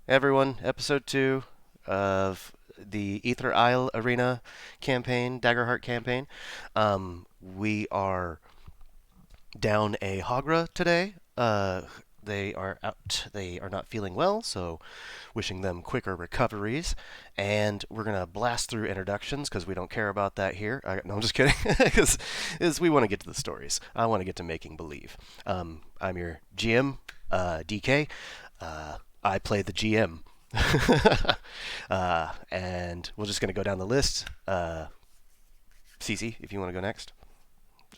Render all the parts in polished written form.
everyone, episode 2 of the Aether Isle Arena campaign, Daggerheart campaign. We are down a Hagra today. They are out. They are not feeling well, so wishing them quicker recoveries. And we're gonna blast through introductions because we don't care about that here. No, I'm just kidding. Because we want to get to the stories. I want to get to making believe. I'm your GM, DK. I play the GM. And we're just gonna go down the list. Cece, if you want to go next.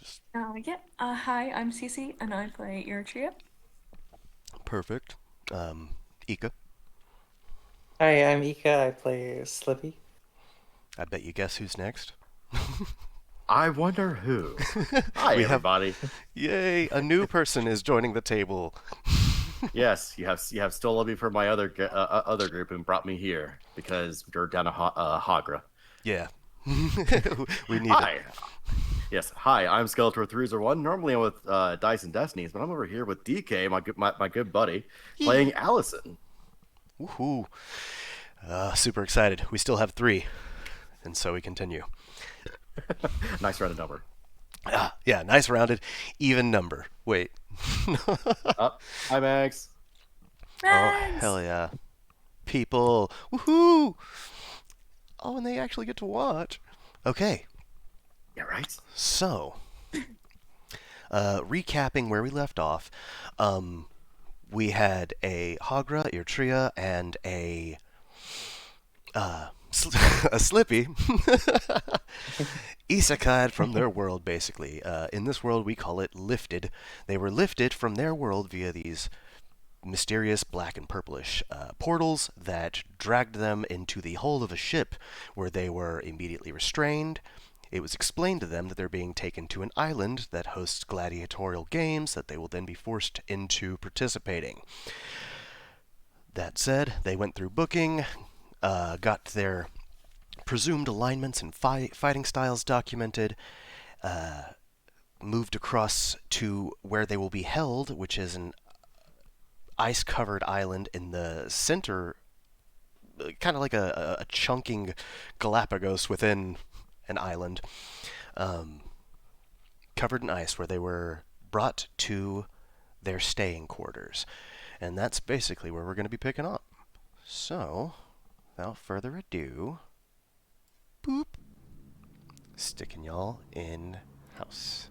Just Hi, I'm Cece, and I play Eritrea. perfect. Ika. Hi, I'm Ika. I play Slippy. I bet you guess who's next. I wonder who. Hi, We have, everybody. yay, a new person is joining the table. Yes, you have stolen me from my other group and brought me here because you're down a Hagra. Yeah. We need it. Hi. Yes, hi. I'm Skeletor 301. Normally I'm with Dice and Destinies, but I'm over here with DK, my good buddy, playing Allison. Woohoo. Super excited. We still have 3, and so we continue. Nice rounded number. Yeah, nice rounded, even number. Wait. Hi, Max. Oh, Mags! hell yeah. People. Woohoo! Oh, and they actually get to watch. Okay, Yeah, right. so, recapping where we left off, we had a Hagra, Eritrea, and a Slippy isekai from their world, basically. In this world, we call it lifted. They were lifted from their world via these mysterious black and purplish portals that dragged them into the hull of a ship where they were immediately restrained. It was explained to them that they're being taken to an island that hosts gladiatorial games that they will then be forced into participating. That said, they went through booking, got their presumed alignments and fighting styles documented, moved across to where they will be held, which is an ice covered island in the center, kind of like a chunking Galapagos within an island, um, covered in ice, where they were brought to their staying quarters. And that's basically where we're going to be picking up. So, without further ado, boop, sticking y'all in house.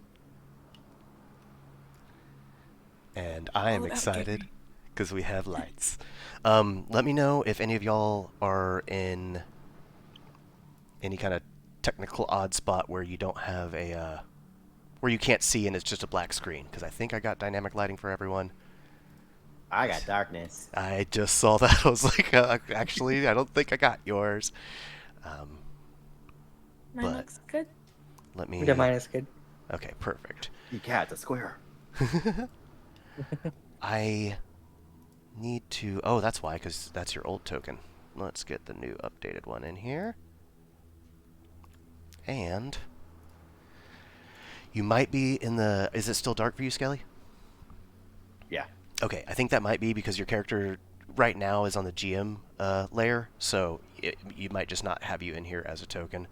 And I am Oh, that would get excited me. because we have lights. Let me know if any of y'all are in any kind of technical odd spot where you don't have where you can't see and it's just a black screen. Because I think I got dynamic lighting for everyone. I got darkness. I just saw that. I was like, actually, I don't think I got yours. Um, Mine but looks good. let Yeah, me. mine is good. Okay, perfect. You cat, a square. I need to. Oh, that's why, because that's your old token. Let's get the new updated one in here. And you might be in the. Is it still dark for you, Skelly? Yeah. Okay, I think that might be because your character right now is on the GM layer, so you might just not have you in here as a token.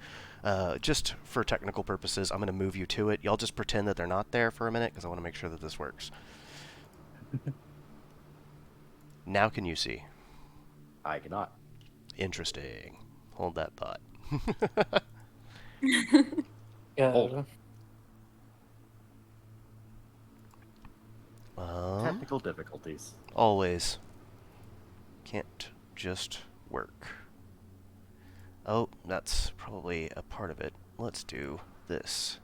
Just for technical purposes, I'm going to move you to it. Y'all just pretend that they're not there for a minute because I want to make sure that this works. Now can you see? I cannot. Interesting. Hold that thought. Yeah. Oh. Um, Technical difficulties. always. Can't just work. Oh, that's probably a part of it. Let's do this.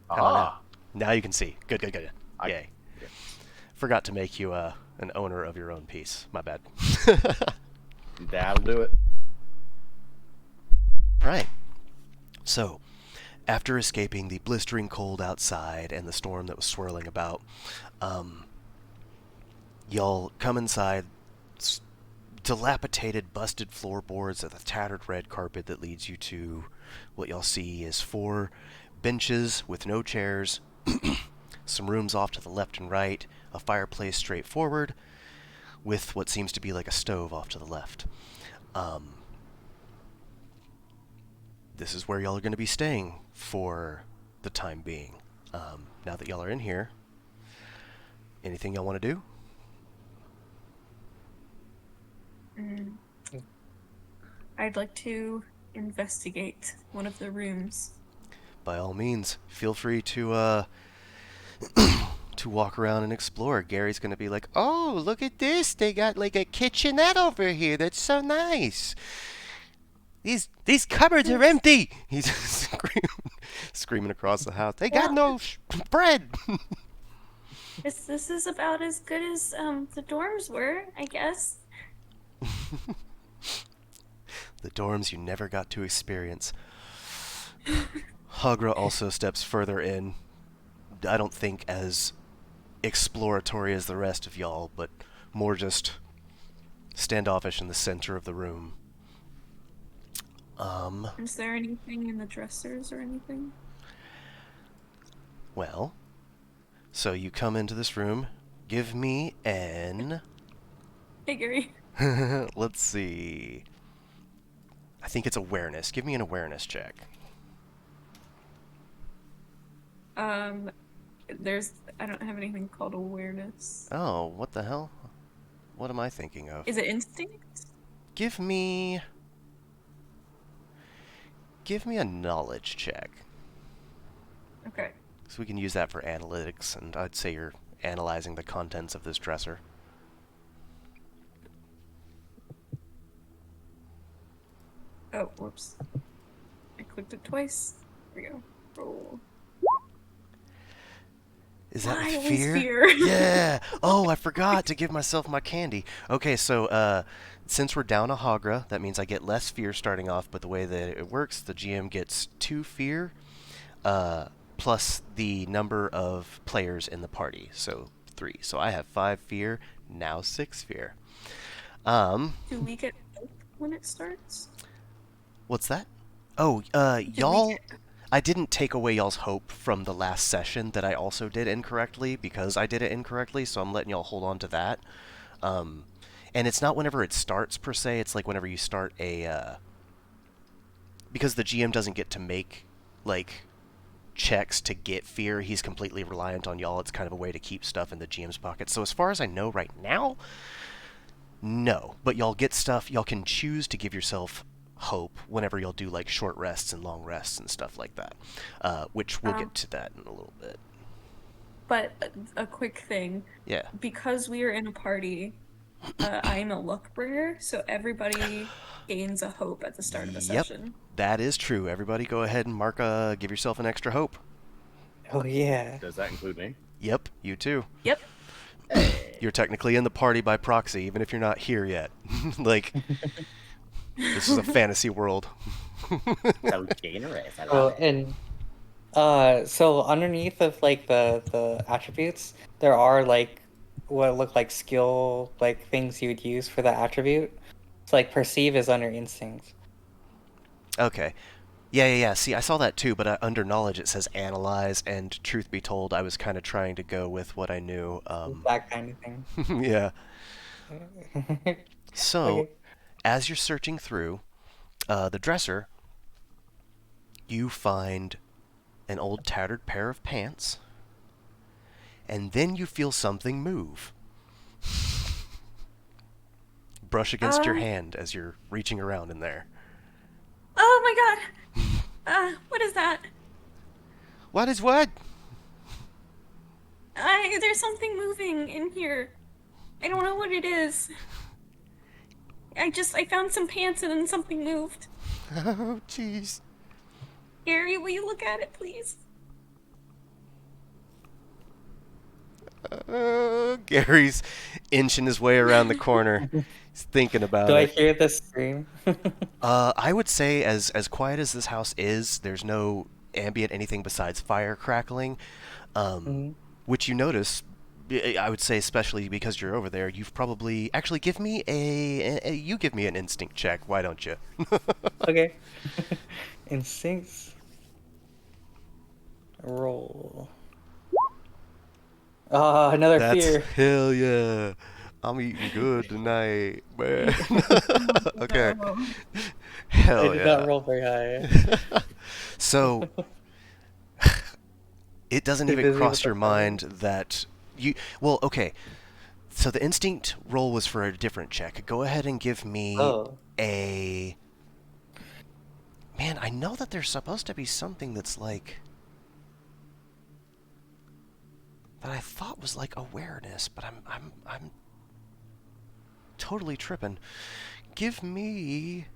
How about now? Ah, Now you can see. Good, good, good. I. Yay. Yeah. Forgot to make you an owner of your own piece. My bad. That'll do it. Right. So, after escaping the blistering cold outside and the storm that was swirling about, um, y'all come inside. Dilapidated, busted floorboards of the tattered red carpet that leads you to what y'all see is 4 benches with no chairs, some rooms off to the left and right, a fireplace straight forward, with what seems to be like a stove off to the left. This is where y'all are going to be staying for the time being. Now that y'all are in here, anything y'all want to do? I'd like to investigate one of the rooms. By all means, feel free to to walk around and explore. Gary's gonna be like, "Oh, look at this! They got like a kitchenette over here. That's so nice. These cupboards are empty." He's screaming across the house. They got no bread. This is about as good as the dorms were, I guess. The dorms you never got to experience. Hagra also steps further in. I don't think as exploratory as the rest of y'all, but more just standoffish in the center of the room. Is there anything in the dressers or anything? Well, so you come into this room. Give me an... Hey, Gary. Let's see. I think it's awareness. Give me an awareness check. I don't have anything called awareness. Oh, what the hell? What am I thinking of? Is it instinct? Give me a knowledge check. Okay. So we can use that for analytics, and I'd say you're analyzing the contents of this dresser. Oh, whoops. I clicked it twice. There we go. Roll. Is that Why always fear? fear? Yeah. Oh, I forgot to give myself my candy. Okay, so since we're down a Hagra, that means I get less fear starting off. But the way that it works, the GM gets 2 fear, plus the number of players in the party, so 3. So I have 5 fear, now 6 fear. Do we get hope when it starts? What's that? Oh, y'all... I didn't take away y'all's hope from the last session that I also did incorrectly because I did it incorrectly, so I'm letting y'all hold on to that. And it's not whenever it starts, per se. It's like whenever you start a... because the GM doesn't get to make, like, checks to get fear. He's completely reliant on y'all. It's kind of a way to keep stuff in the GM's pocket. So as far as I know right now, no. But y'all get stuff. Y'all can choose to give yourself hope whenever you'll do like short rests and long rests and stuff like that, which we'll get to that in a little bit. But a quick thing. Yeah. Because we are in a party, I'm a luck bringer, so everybody gains a hope at the start of the session. That is true. Everybody go ahead and mark give yourself an extra hope. Oh yeah. Does that include me? Yep, you too. Yep. You're technically in the party by proxy, even if you're not here yet. Like, this is a fantasy world. So generous. I Well, love it. and so underneath of like the attributes, there are like what look like skill like things you would use for that attribute. It's like perceive is under instinct. Okay. Yeah. See, I saw that too, but under knowledge it says analyze, and truth be told, I was kind of trying to go with what I knew. That kind of thing. Yeah. So, Okay. as you're searching through the dresser, you find an old tattered pair of pants, and then you feel something move. Brush against your hand as you're reaching around in there. Oh my god! What is that? What is what? There's something moving in here. I don't know what it is. I found some pants and then something moved. Oh, jeez. Gary, will you look at it, please? Gary's inching his way around the corner. He's thinking about Do I it. hear the scream? I would say as quiet as this house is, there's no ambient anything besides fire crackling, which you notice. I would say, especially because you're over there, you've probably actually give me you give me an instinct check. Why don't you? Okay. Instincts. Roll. Another That's fear. hell yeah. I'm eating good tonight, man. Okay. No. I Hell did yeah. not roll very high. So it doesn't Too even busy with cross the your mind that you. Well, okay. So the instinct roll was for a different check. Go ahead and give me Oh. a. Man, I know that there's supposed to be something that's like. That I thought was like awareness, but I'm totally tripping. Give me.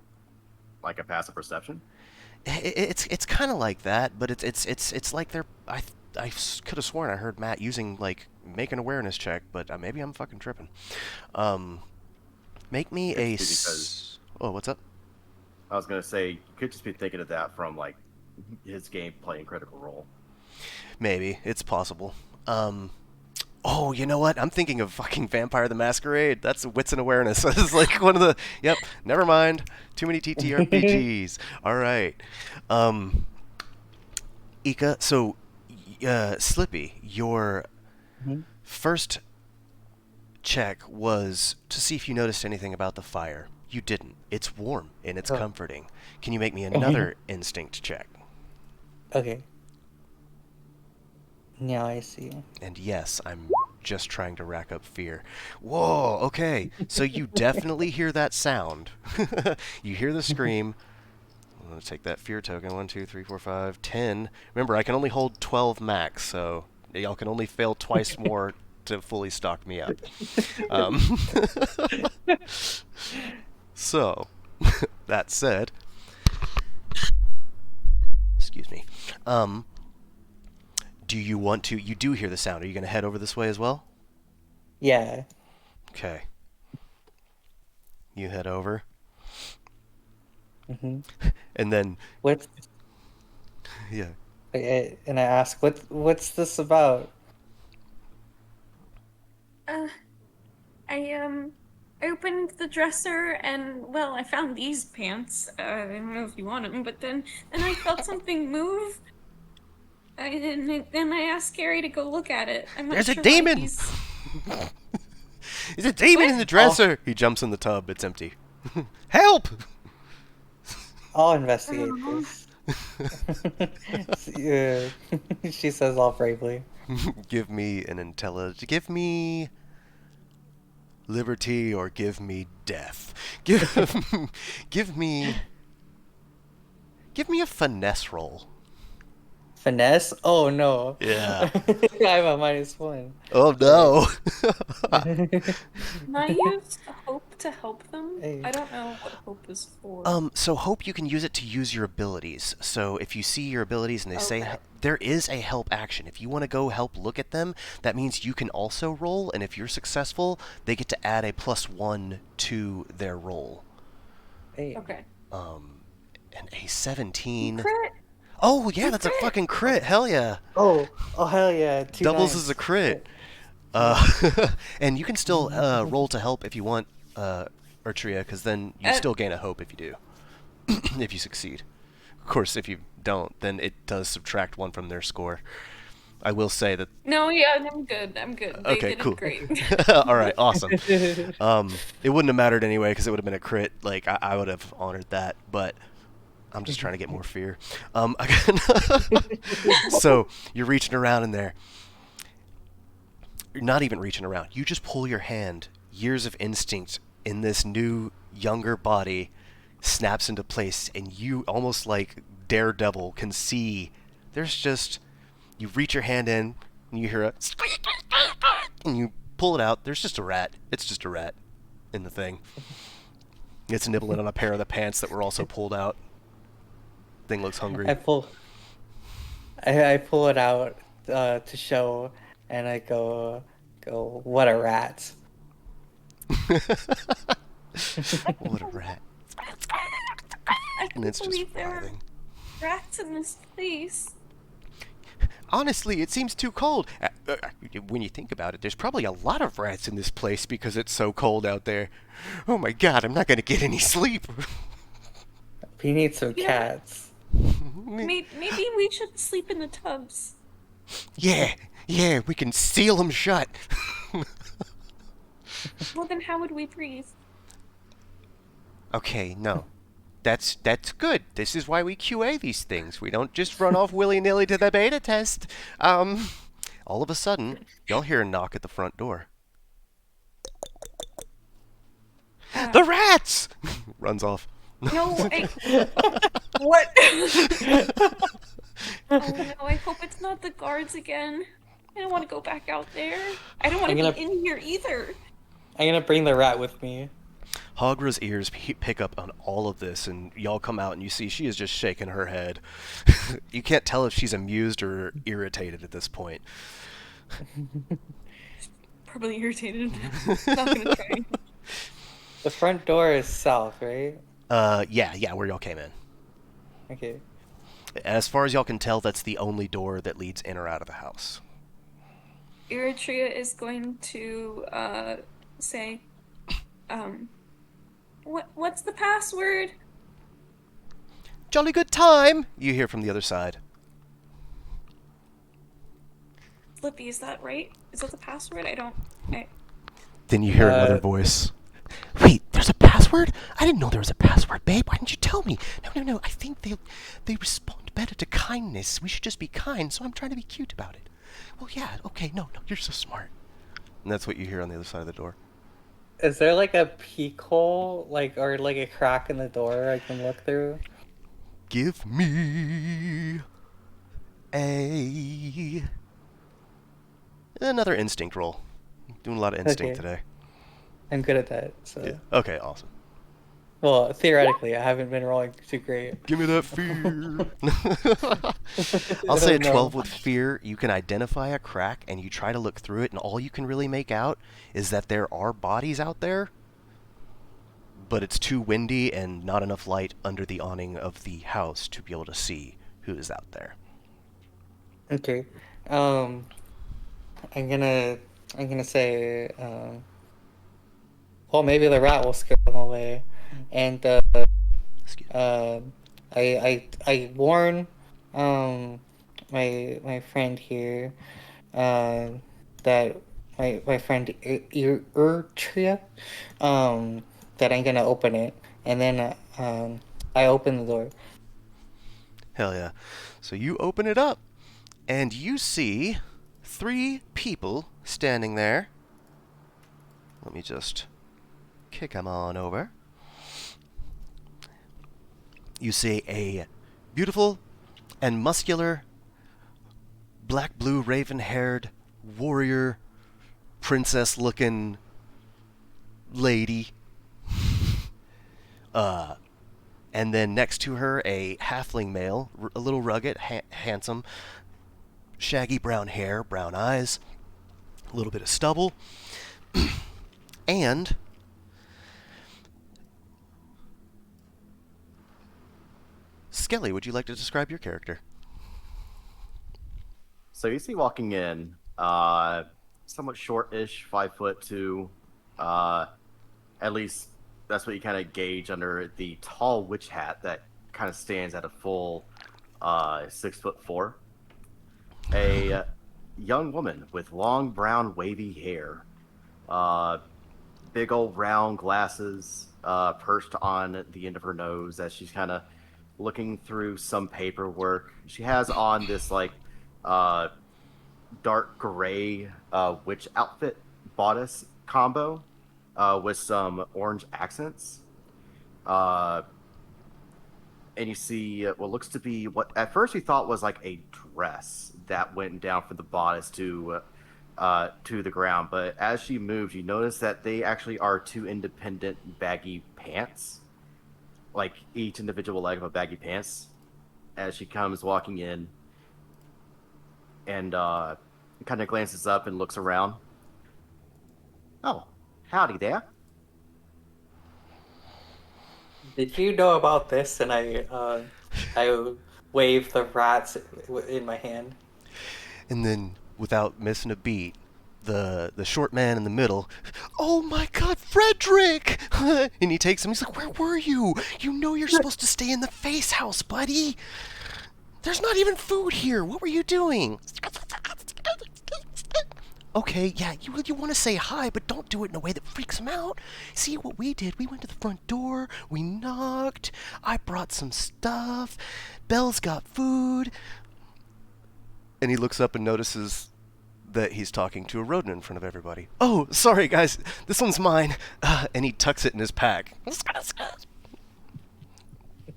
Like a passive perception. It's kind of like that, but it's like they're. I could have sworn I heard Matt using like make an awareness check, but maybe I'm fucking tripping. Make me Could a. just be because Oh, what's up? I was gonna say you could just be thinking of that from like his game playing Critical Role. Maybe it's possible. Oh, you know what? I'm thinking of fucking Vampire the Masquerade. That's wits and awareness. That's like one of the. Yep. Never mind. Too many TTRPGs. All right. Ika. So, Slippy, your Mhm. first check was to see if you noticed anything about the fire. You didn't. It's warm and it's Oh. comforting. Can you make me another instinct check? Okay. Now I see. And yes, I'm just trying to rack up fear. Whoa, okay. So you definitely hear that sound. You hear the scream. I'm going to take that fear token. 1, 2, 3, 4, 5, 10. Remember, I can only hold 12 max, so y'all can only fail twice more to fully stock me up. Um, so, that said, excuse me. Do you want to? You do hear the sound. Are you going to head over this way as well? Yeah. Okay. You head over, hmm and then What's yeah. and I ask, what's this about? Uh, I opened the dresser and well, I found these pants. I don't know if you want them, but then I felt something move. Then I asked Gary to go look at it. I'm not There's a sure why demon! he's. There's a demon What? in the dresser! He jumps in the tub. It's empty. Help! I'll investigate Oh. this. Yeah. She says all bravely. Give me an intelligence. Give me liberty or give me death. Give me a finesse roll. Finesse? Oh no. Yeah. I have a -1. Oh no. Can I use hope to help them? Hey. I don't know what hope is for. So hope you can use it to use your abilities. So if you see your abilities and they say Okay. there is a help action. If you want to go help look at them, that means you can also roll, and if you're successful, they get to add a +1 to their roll. Hey. Okay. And a 17. Crit. Oh yeah, You that's a crit. fucking crit. Hell yeah. Oh hell yeah. 2 Doubles nines. as a crit. And you can still roll to help if you want, Urtria, because then you still gain a hope if you do. If you succeed. Of course, if you don't, then it does subtract 1 from their score. I will say that. No, yeah, I'm good. I'm good. They Okay, did cool. it great. All right, awesome. It wouldn't have mattered anyway because it would have been a crit. Like I would have honored that, but I'm just trying to get more fear. So you're reaching around in there. You're not even reaching around. You just pull your hand. Years of instinct in this new, younger body snaps into place, and you almost like Daredevil can see. There's just you reach your hand in, and you hear a squeak, and you pull it out. There's just a rat. It's just a rat in the thing. It's nibbling on a pair of the pants that were also pulled out. Thing looks hungry. I pull it out to show, and I go, what a rat. What a rat. I And can't it's just believe there are writhing. rats in this place. Honestly, it seems too cold. When you think about it, there's probably a lot of rats in this place because it's so cold out there. Oh my god, I'm not going to get any sleep. We need some Yeah. cats. Maybe we should sleep in the tubs. Yeah, we can seal them shut. Well, then how would we breathe? Okay, no. That's good. This is why we QA these things. We don't just run off willy-nilly to the beta test. All of a sudden, y'all hear a knock at the front door. The rats! Runs off. No, what? Oh no, I hope it's not the guards again. I don't want to go back out there. I don't want to be in here either. I'm gonna bring the rat with me. Hagra's ears pick up on all of this, and y'all come out and you see she is just shaking her head. You can't tell if she's amused or irritated at this point. Probably irritated. Not gonna try. The front door is south, right? Yeah, where y'all came in. Okay. As far as y'all can tell, that's the only door that leads in or out of the house. Eritrea is going to say, what's the password? Jolly good time, you hear from the other side. Flippy, is that right? Is that the password? Then you hear another voice. Wait, there's a password? I didn't know there was a password, babe. Why didn't you tell me? No. I think they respond better to kindness. We should just be kind, so I'm trying to be cute about it. Well, yeah, okay, no, you're so smart. And that's what you hear on the other side of the door. Is there like a peek hole, or like a crack in the door I can look through? Give me another instinct roll. Doing a lot of instinct today. I'm good at that, so... Yeah. Okay, awesome. Well, theoretically, I haven't been rolling too great. Give me that fear. I'll say a 12 with fear. You can identify a crack, and you try to look through it, and all you can really make out is that there are bodies out there, but it's too windy and not enough light under the awning of the house to be able to see who is out there. Okay. I'm gonna say, well, maybe the rat will scare them away, and I warn my friend here that my friend Eritrea that I'm gonna open it, and then I open the door. Hell yeah. So you open it up, and you see 3 people standing there. Let me just kick them on over. You see a beautiful and muscular black-blue raven-haired warrior princess-looking lady. And then next to her, a halfling male, a little rugged, handsome, shaggy brown hair, brown eyes, a little bit of stubble, and Skelly, would you like to describe your character? So you see walking in, somewhat short-ish, 5'2", at least that's what you kind of gauge under the tall witch hat that kind of stands at a full 6'4". A young woman with long brown wavy hair, big old round glasses perched on the end of her nose as she's kind of looking through some paperwork. She has on this dark gray witch outfit bodice combo with some orange accents. And you see what looks to be what at first you thought was like a dress that went down from the bodice to the ground. But as she moves, you notice that they actually are 2 independent baggy pants, like each individual leg of a baggy pants. As she comes walking in, and kind of glances up and looks around. Oh, howdy there. Did you know about this? And I wave the rats in my hand. And then, without missing a beat, the short man in the middle, oh my god, Frederick! And he takes him, he's like, where were you? You know you're supposed to stay in the face house, buddy! There's not even food here! What were you doing? Okay, yeah, you want to say hi, but don't do it in a way that freaks him out. See what we did? We went to the front door, we knocked, I brought some stuff, Belle's got food. And he looks up and notices that he's talking to a rodent in front of everybody. Oh, sorry guys, this one's mine. And he tucks it in his pack.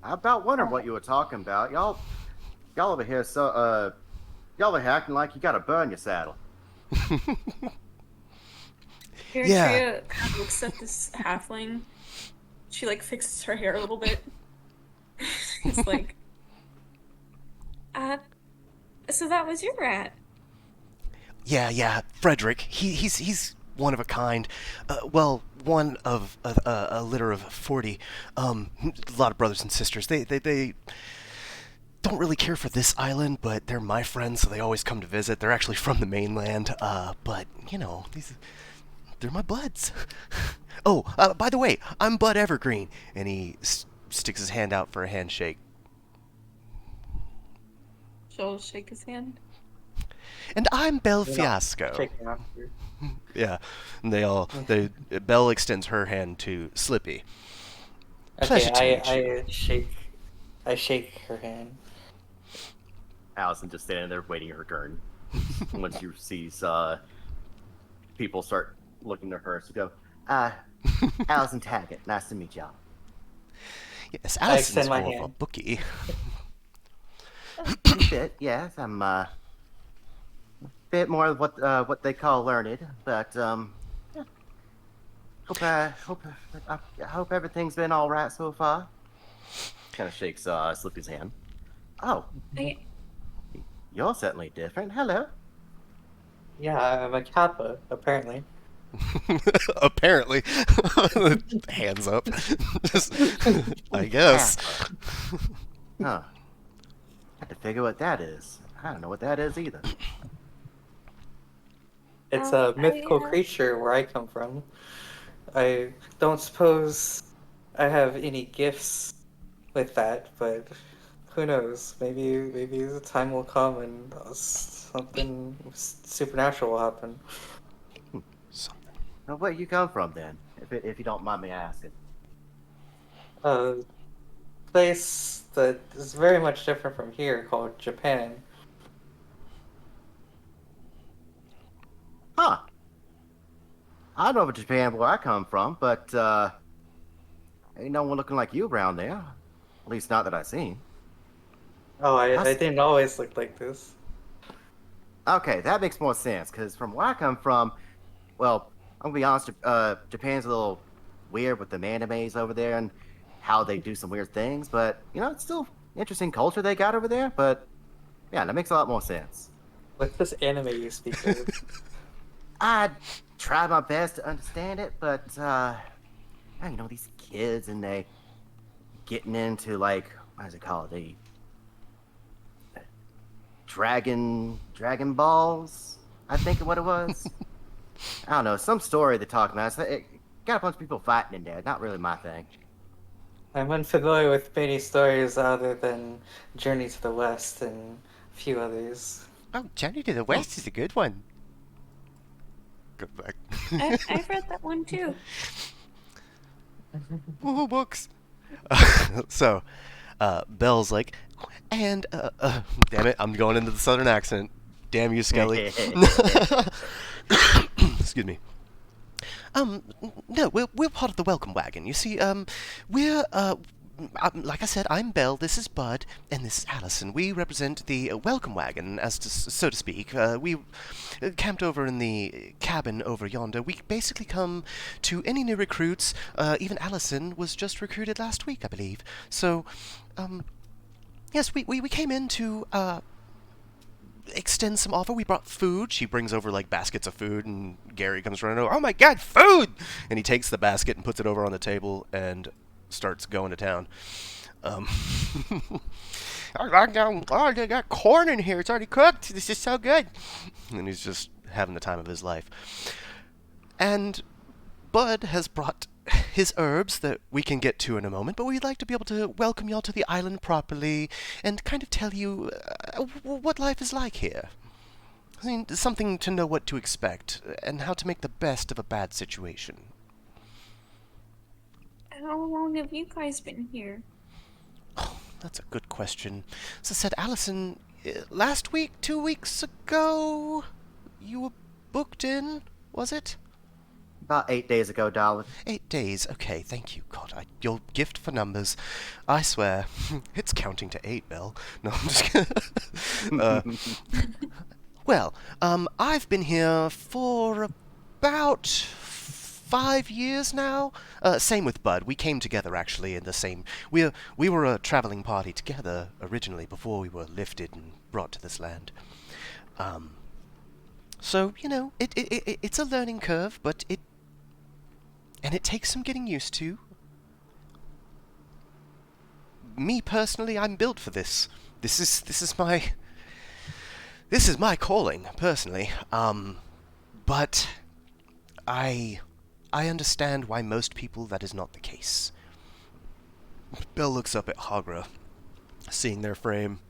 I about wondered what you were talking about. Y'all over here, y'all are acting like you gotta burn your saddle. Eritrea kind of looks at this halfling. She like fixes her hair a little bit. It's like, so that was your rat. Yeah, Frederick. He's one of a kind. Well, one of a litter of 40. A lot of brothers and sisters. They don't really care for this island, but they're my friends, so they always come to visit. They're actually from the mainland, but you know, they're my buds. Oh, by the way, I'm Bud Evergreen, and he sticks his hand out for a handshake. She'll shake his hand. And I'm Belle You're not Fiasco. shaking after. Yeah, and Belle extends her hand to Slippy. Pleasure to Okay, meet you. I shake her hand. Allison just standing there waiting her turn. Once she sees people start looking at her, she go, Allison Taggart, nice to meet y'all. Yes, I Allison's extend my more of a hand. bookie. A bit, yes. I'm a bit more of what they call learned, but yeah. I hope everything's been all right so far. Kind of shakes Slippy's hand. Oh, I, you're certainly different. Hello. Yeah, I'm a Kappa, apparently. Apparently. Hands up. Just, I guess. Huh. Had to figure what that is. I don't know what that is either. It's a mythical I, creature where I come from. I don't suppose I have any gifts with that, but who knows? Maybe the time will come and something supernatural will happen. Something. Well, where you come from then, if you don't mind me asking? A place that is very much different from here called Japan. Huh. I know Japan where I come from, but ain't no one looking like you around there. At least not that I seen. Oh, I How's- didn't always look like this. Okay, that makes more sense, because from where I come from, well, I'm gonna be honest, Japan's a little weird with the animes over there and how they do some weird things, but, you know, it's still interesting culture they got over there, but, yeah, that makes a lot more sense. What's this anime you speak of? I try my best to understand it, but, you know, these kids and they getting into, like, what is it called? Dragon Balls, I think of what it was. I don't know, some story they're talking about. It got a bunch of people fighting in there. Not really my thing. I'm unfamiliar with many stories other than Journey to the West and a few others. Oh, Journey to the West is a good one. Go back. I've read that one too. Woohoo books. So, Belle's like, and, damn it, I'm going into the southern accent. Damn you, Skelly. Excuse me. No, we're part of the welcome wagon. You see, we're, like I said, I'm Belle, this is Bud, and this is Allison. We represent the welcome wagon, so to speak. We camped over in the cabin over yonder. We basically come to any new recruits. Even Allison was just recruited last week, I believe. So, yes, we came in to, extend some offer. We brought food. She brings over like baskets of food, and Gary comes running over. Oh my God, food! And he takes the basket and puts it over on the table and starts going to town. They got corn in here. It's already cooked. This is so good. And he's just having the time of his life. And Bud has brought his herbs that we can get to in a moment, but we'd like to be able to welcome y'all to the island properly and kind of tell you what life is like here. I mean, something to know what to expect and how to make the best of a bad situation. How long have you guys been here? That's a good question. As I said, Allison, last week, 2 weeks ago, you were booked in, was it? About 8 days ago, darling. 8 days. Okay, thank you. God, your gift for numbers. I swear, it's counting to 8, Bill. No, I'm just kidding. Well, I've been here for about 5 years now. Same with Bud. We came together actually in the same. We were a traveling party together originally before we were lifted and brought to this land. So it's a learning curve, but it takes some getting used to. Me personally, I'm built for this. This is my calling, personally. But I understand why most people that is not the case. Bell looks up at Hagra, seeing their frame.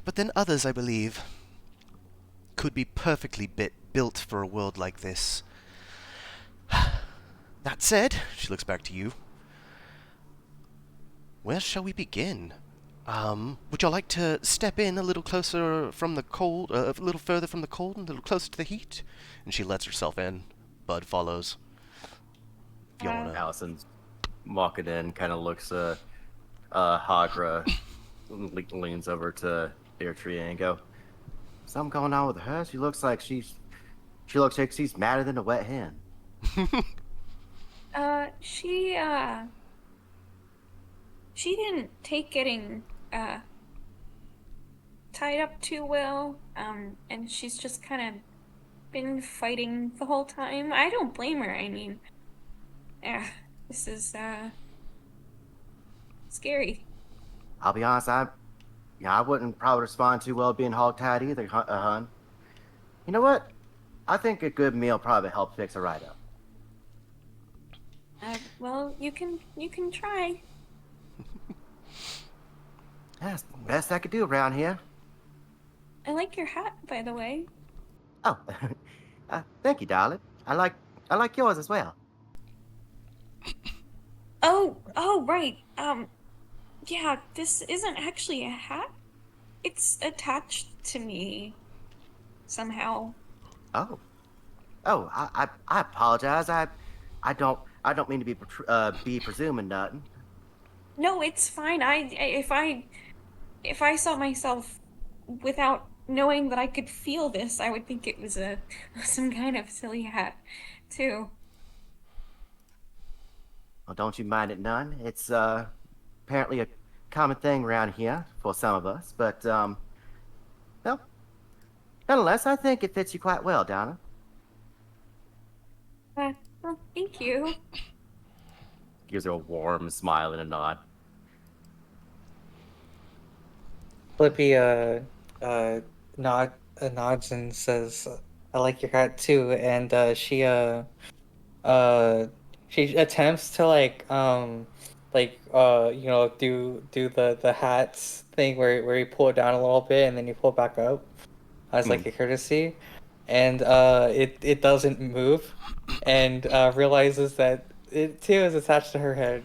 But then others, I believe, could be perfectly built for a world like this. That said, she looks back to you. Where shall we begin? Would y'all like to step in a little closer from the cold, a little further from the cold and a little closer to the heat? And she lets herself in. Bud follows. If y'all wanna... Allison's walking in, kind of looks Hagra, leans over to Beatrice and go, something going on with her? She looks like she's madder than a wet hen. She didn't take getting tied up too well, and she's just kind of been fighting the whole time. I don't blame her. I mean, this is scary. I'll be honest, I wouldn't probably respond too well being hogtied either, hun. You know what? I think a good meal probably help fix her right up. Well, you can try. That's the best I could do around here. I like your hat, by the way. Oh, thank you, darling. I like yours as well. Oh, right. Yeah, this isn't actually a hat. It's attached to me somehow. Oh, I apologize. I don't mean to be presuming nothing. No, it's fine. If I saw myself without knowing that I could feel this, I would think it was some kind of silly hat, too. Well, don't you mind it none. It's apparently a common thing around here for some of us, but well, nonetheless, I think it fits you quite well, Donna. Well, thank you. Gives her a warm smile and a nod. Flippy nods and says, "I like your hat too." And she attempts to do the hats thing where you pull it down a little bit and then you pull it back up as like a courtesy, and it doesn't move, and realizes that it too is attached to her head.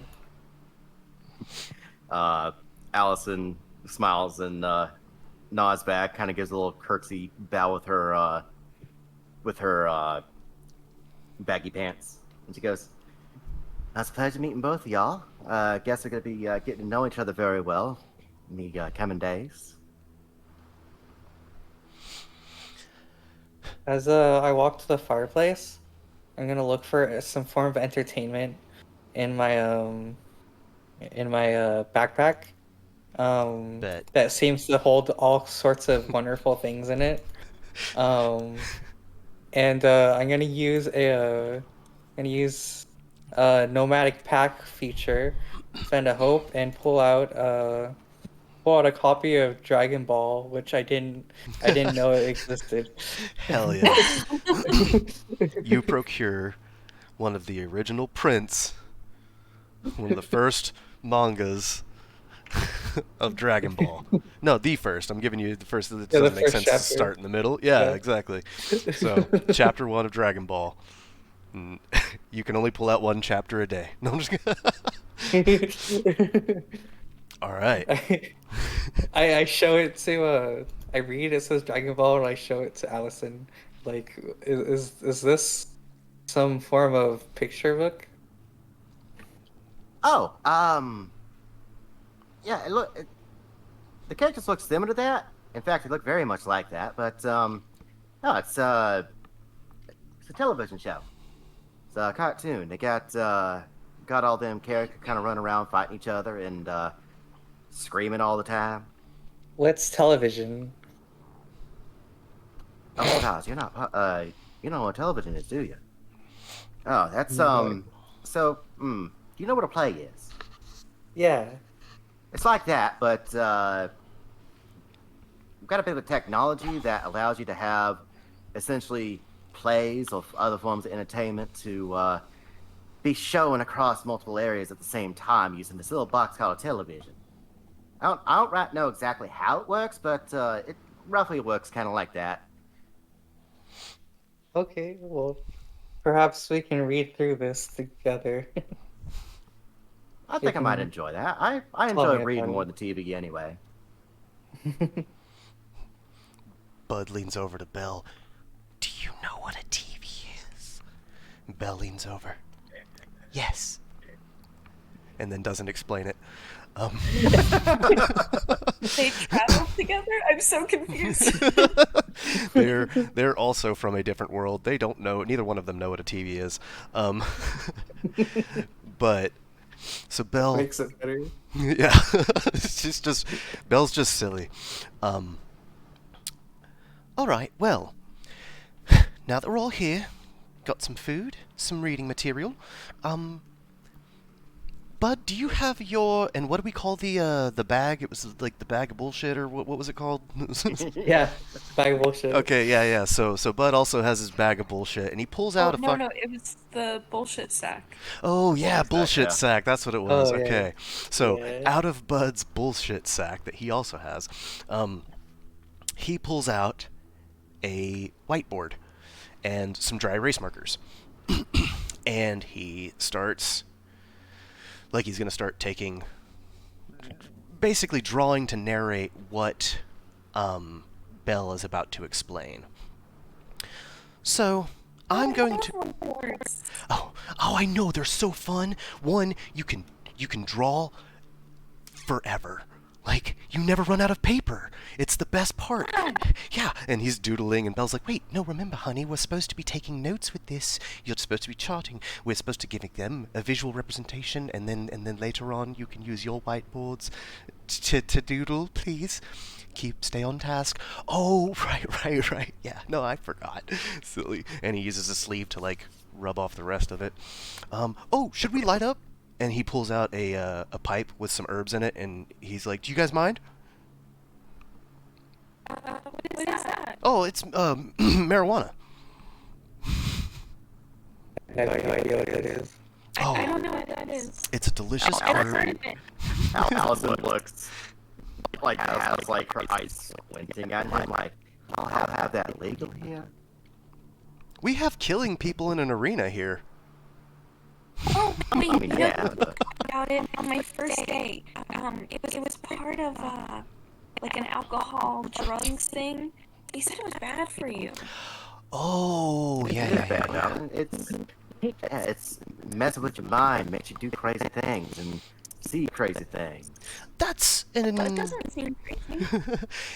Allison smiles and nods back, kind of gives a little curtsy bow with her baggy pants, and she goes, "It's a pleasure meeting both of y'all. Guess we're gonna be getting to know each other very well in the coming days." As I walk to the fireplace, I'm gonna look for some form of entertainment in my backpack. That seems to hold all sorts of wonderful things in it. And I'm gonna use a nomadic pack feature, spend a hope, and pull out a copy of Dragon Ball, which I didn't know it existed. Hell yes. You procure one of the original prints, one of the first mangas. of Dragon Ball. No, the first. I'm giving you the first. It Yeah, the doesn't make first sense to chapter. start in the middle. Yeah, Yeah. exactly. So, chapter 1 of Dragon Ball. You can only pull out one chapter a day. No, I'm just kidding. All right. I show it to I read it says Dragon Ball and I show it to Allison. Like, is this some form of picture book? Oh, yeah. The characters look similar to that. In fact, they look very much like that. But no, it's a television show. It's a cartoon. They got all them characters kind of running around fighting each other and screaming all the time. What's television? Oh gosh, you know what television is, do you? Oh, that's No. So, do you know what a play is? Yeah. It's like that, but we've got a bit of a technology that allows you to have essentially plays or other forms of entertainment to be shown across multiple areas at the same time using this little box called a television. I don't right know exactly how it works, but it roughly works kind of like that. Okay, well, perhaps we can read through this together. I You think I might can enjoy that. I tell enjoy me reading more about than TV anyway. it. Bud leans over to Belle. Do you know what a TV is? Belle leans over. Yes. And then doesn't explain it. They travel together? I'm so confused. They're also from a different world. They don't know. Neither one of them know what a TV is. But so Belle, Makes it better. yeah, she's just Belle's just silly. All right. Well, now that we're all here, got some food, some reading material. Bud, do you have your and what do we call the bag? It was like the bag of bullshit or what was it called? Yeah, bag of bullshit. Okay, yeah. So Bud also has his bag of bullshit, and he pulls Oh, out a no, fuck. no, it was the bullshit sack. Oh yeah, Bullshit sack, bullshit yeah. sack. That's what it was. Oh, yeah. Okay, so Yeah. out of Bud's bullshit sack that he also has, he pulls out a whiteboard and some dry erase markers, and he starts like he's gonna start taking, basically drawing to narrate what Belle is about to explain. So I'm going to. Words. Oh, I know, they're so fun. One, you can draw forever. Like, you never run out of paper. It's the best part. Yeah, and he's doodling, and Belle's like, wait, no, remember, honey, we're supposed to be taking notes with this. You're supposed to be charting. We're supposed to give them a visual representation, and then later on you can use your whiteboards to doodle, please. Stay on task. Oh, right. Yeah, no, I forgot. Silly. And he uses his sleeve to, like, rub off the rest of it. Oh, should we light up? And he pulls out a pipe with some herbs in it, and he's like, "Do you guys mind?" What is that? Oh, it's marijuana. I have no idea what that is. I Oh, don't know what that is. it's a delicious I've herb. heard of it. Allison looks like has like her eyes squinting at him, like I'll have that legal here. We have killing people in an arena here. Oh, wait, I mean, you yeah, know but about it on my first day. It was part of like an alcohol drugs thing. They said it was bad for you. Oh, it yeah, is yeah, bad, yeah. darling. It's messing with your mind, makes you do crazy things and see crazy things. That's That an. doesn't seem crazy.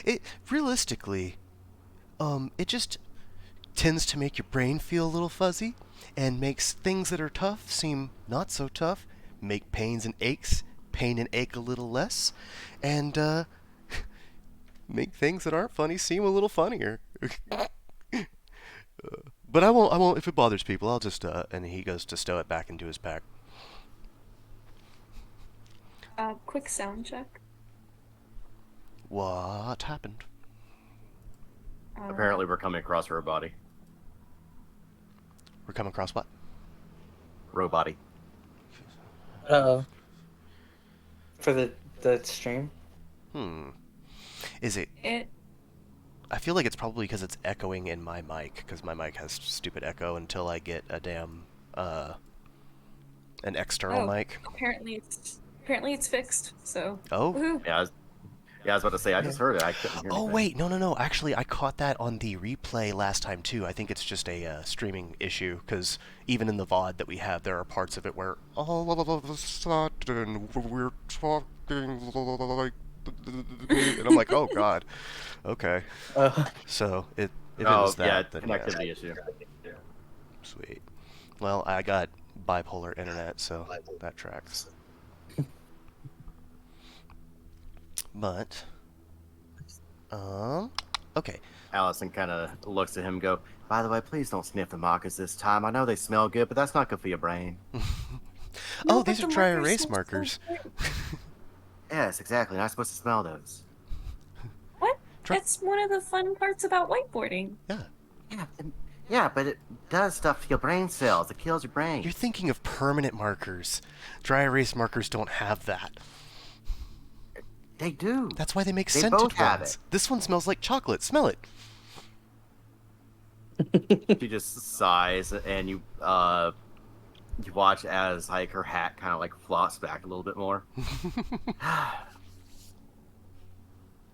It realistically, it just tends to make your brain feel a little fuzzy, and makes things that are tough seem not so tough. Make pain and ache a little less, and make things that aren't funny seem a little funnier. But I won't. If it bothers people, I'll just. And he goes to stow it back into his pack. Quick sound check. What happened? Apparently, we're coming across her body. We're coming across what? Robody. Uh-oh. For the stream? Is it... It. I feel like it's probably because it's echoing in my mic, because my mic has stupid echo until I get a damn, an external Oh, mic. apparently it's fixed. So. Oh? Woohoo. Yeah, I was about to say, I just heard it. I couldn't hear Oh, anything. wait, no. Actually, I caught that on the replay last time, too. I think it's just a streaming issue, because even in the VOD that we have, there are parts of it where all of a sudden we're talking like... And I'm like, oh, God. Okay. So, if it was that, then yeah. connectivity issue. Sweet. Well, I got bipolar internet, so that tracks. But, okay. Allison kind of looks at him and go, by the way, please don't sniff the markers this time. I know they smell good, but that's not good for your brain. No, Oh, but these the are dry markers erase smell so markers. good. Yes, exactly. You're not supposed to smell those. What? Try- That's one of the fun parts about whiteboarding. Yeah. Yeah, but it does stuff to your brain cells. It kills your brain. You're thinking of permanent markers. Dry erase markers don't have that. They do. That's why they make They scented both have ones. it. This one smells like chocolate. Smell it. She just sighs, and you watch as like her hat kind of like flops back a little bit more.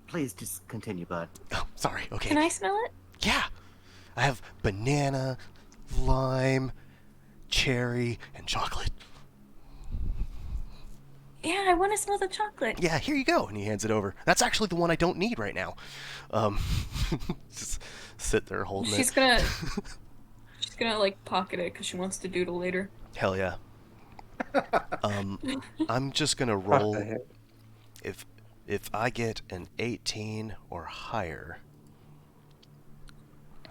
Please just continue, bud. Oh, sorry. Okay. Can I smell it? Yeah. I have banana, lime, cherry, and chocolate. Yeah, I want to smell the chocolate. Yeah, here you go. And he hands it over. That's actually the one I don't need right now. Just sit there holding She's it. gonna like pocket it because she wants to doodle later. Hell yeah. I'm just gonna Fuck the roll. heck. If I get an 18 or higher.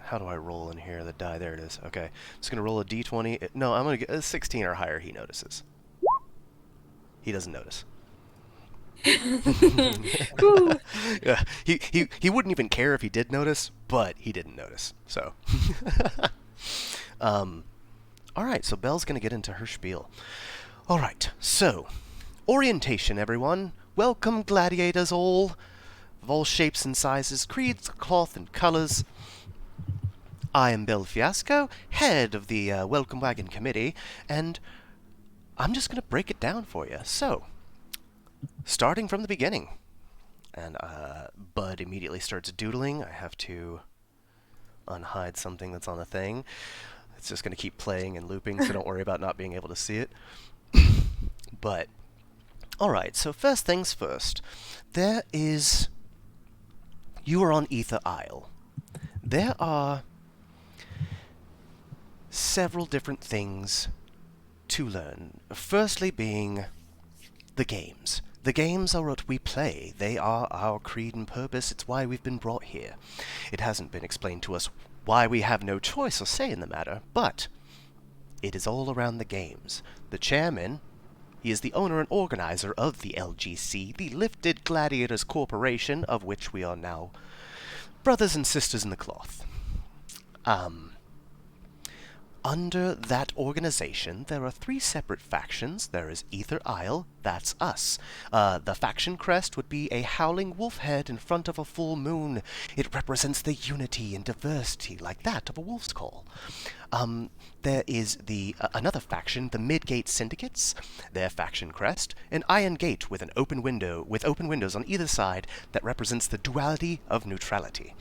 How do I roll in here? The die. There it is. Okay. I'm just gonna roll a d20. No, I'm gonna get a 16 or higher. He notices. He doesn't notice. Ooh. Yeah, he wouldn't even care if he did notice, but he didn't notice. So, all right. So Belle's gonna get into her spiel. All right. So, orientation, everyone. Welcome, gladiators all, of all shapes and sizes, creeds, cloth, and colors. I am Belle Fiasco, head of the Welcome Wagon Committee, and I'm just gonna break it down for you. So, starting from the beginning. And Bud immediately starts doodling. I have to unhide something that's on the thing. It's just going to keep playing and looping, so don't worry about not being able to see it. But, alright, so first things first. You are on Æther Isle. There are several different things to learn. Firstly being the games. The games are what we play. They are our creed and purpose. It's why we've been brought here. It hasn't been explained to us why we have no choice or say in the matter, but it is all around the games. The chairman, he is the owner and organizer of the LGC, the Lifted Gladiators Corporation, of which we are now brothers and sisters in the cloth. Under that organization, there are 3 separate factions. There is Æther Isle, that's us. The faction crest would be a howling wolf head in front of a full moon. It represents the unity and diversity, like that of a wolf's call. There is another faction, the Midgate Syndicates. Their faction crest, an iron gate with open windows on either side that represents the duality of neutrality.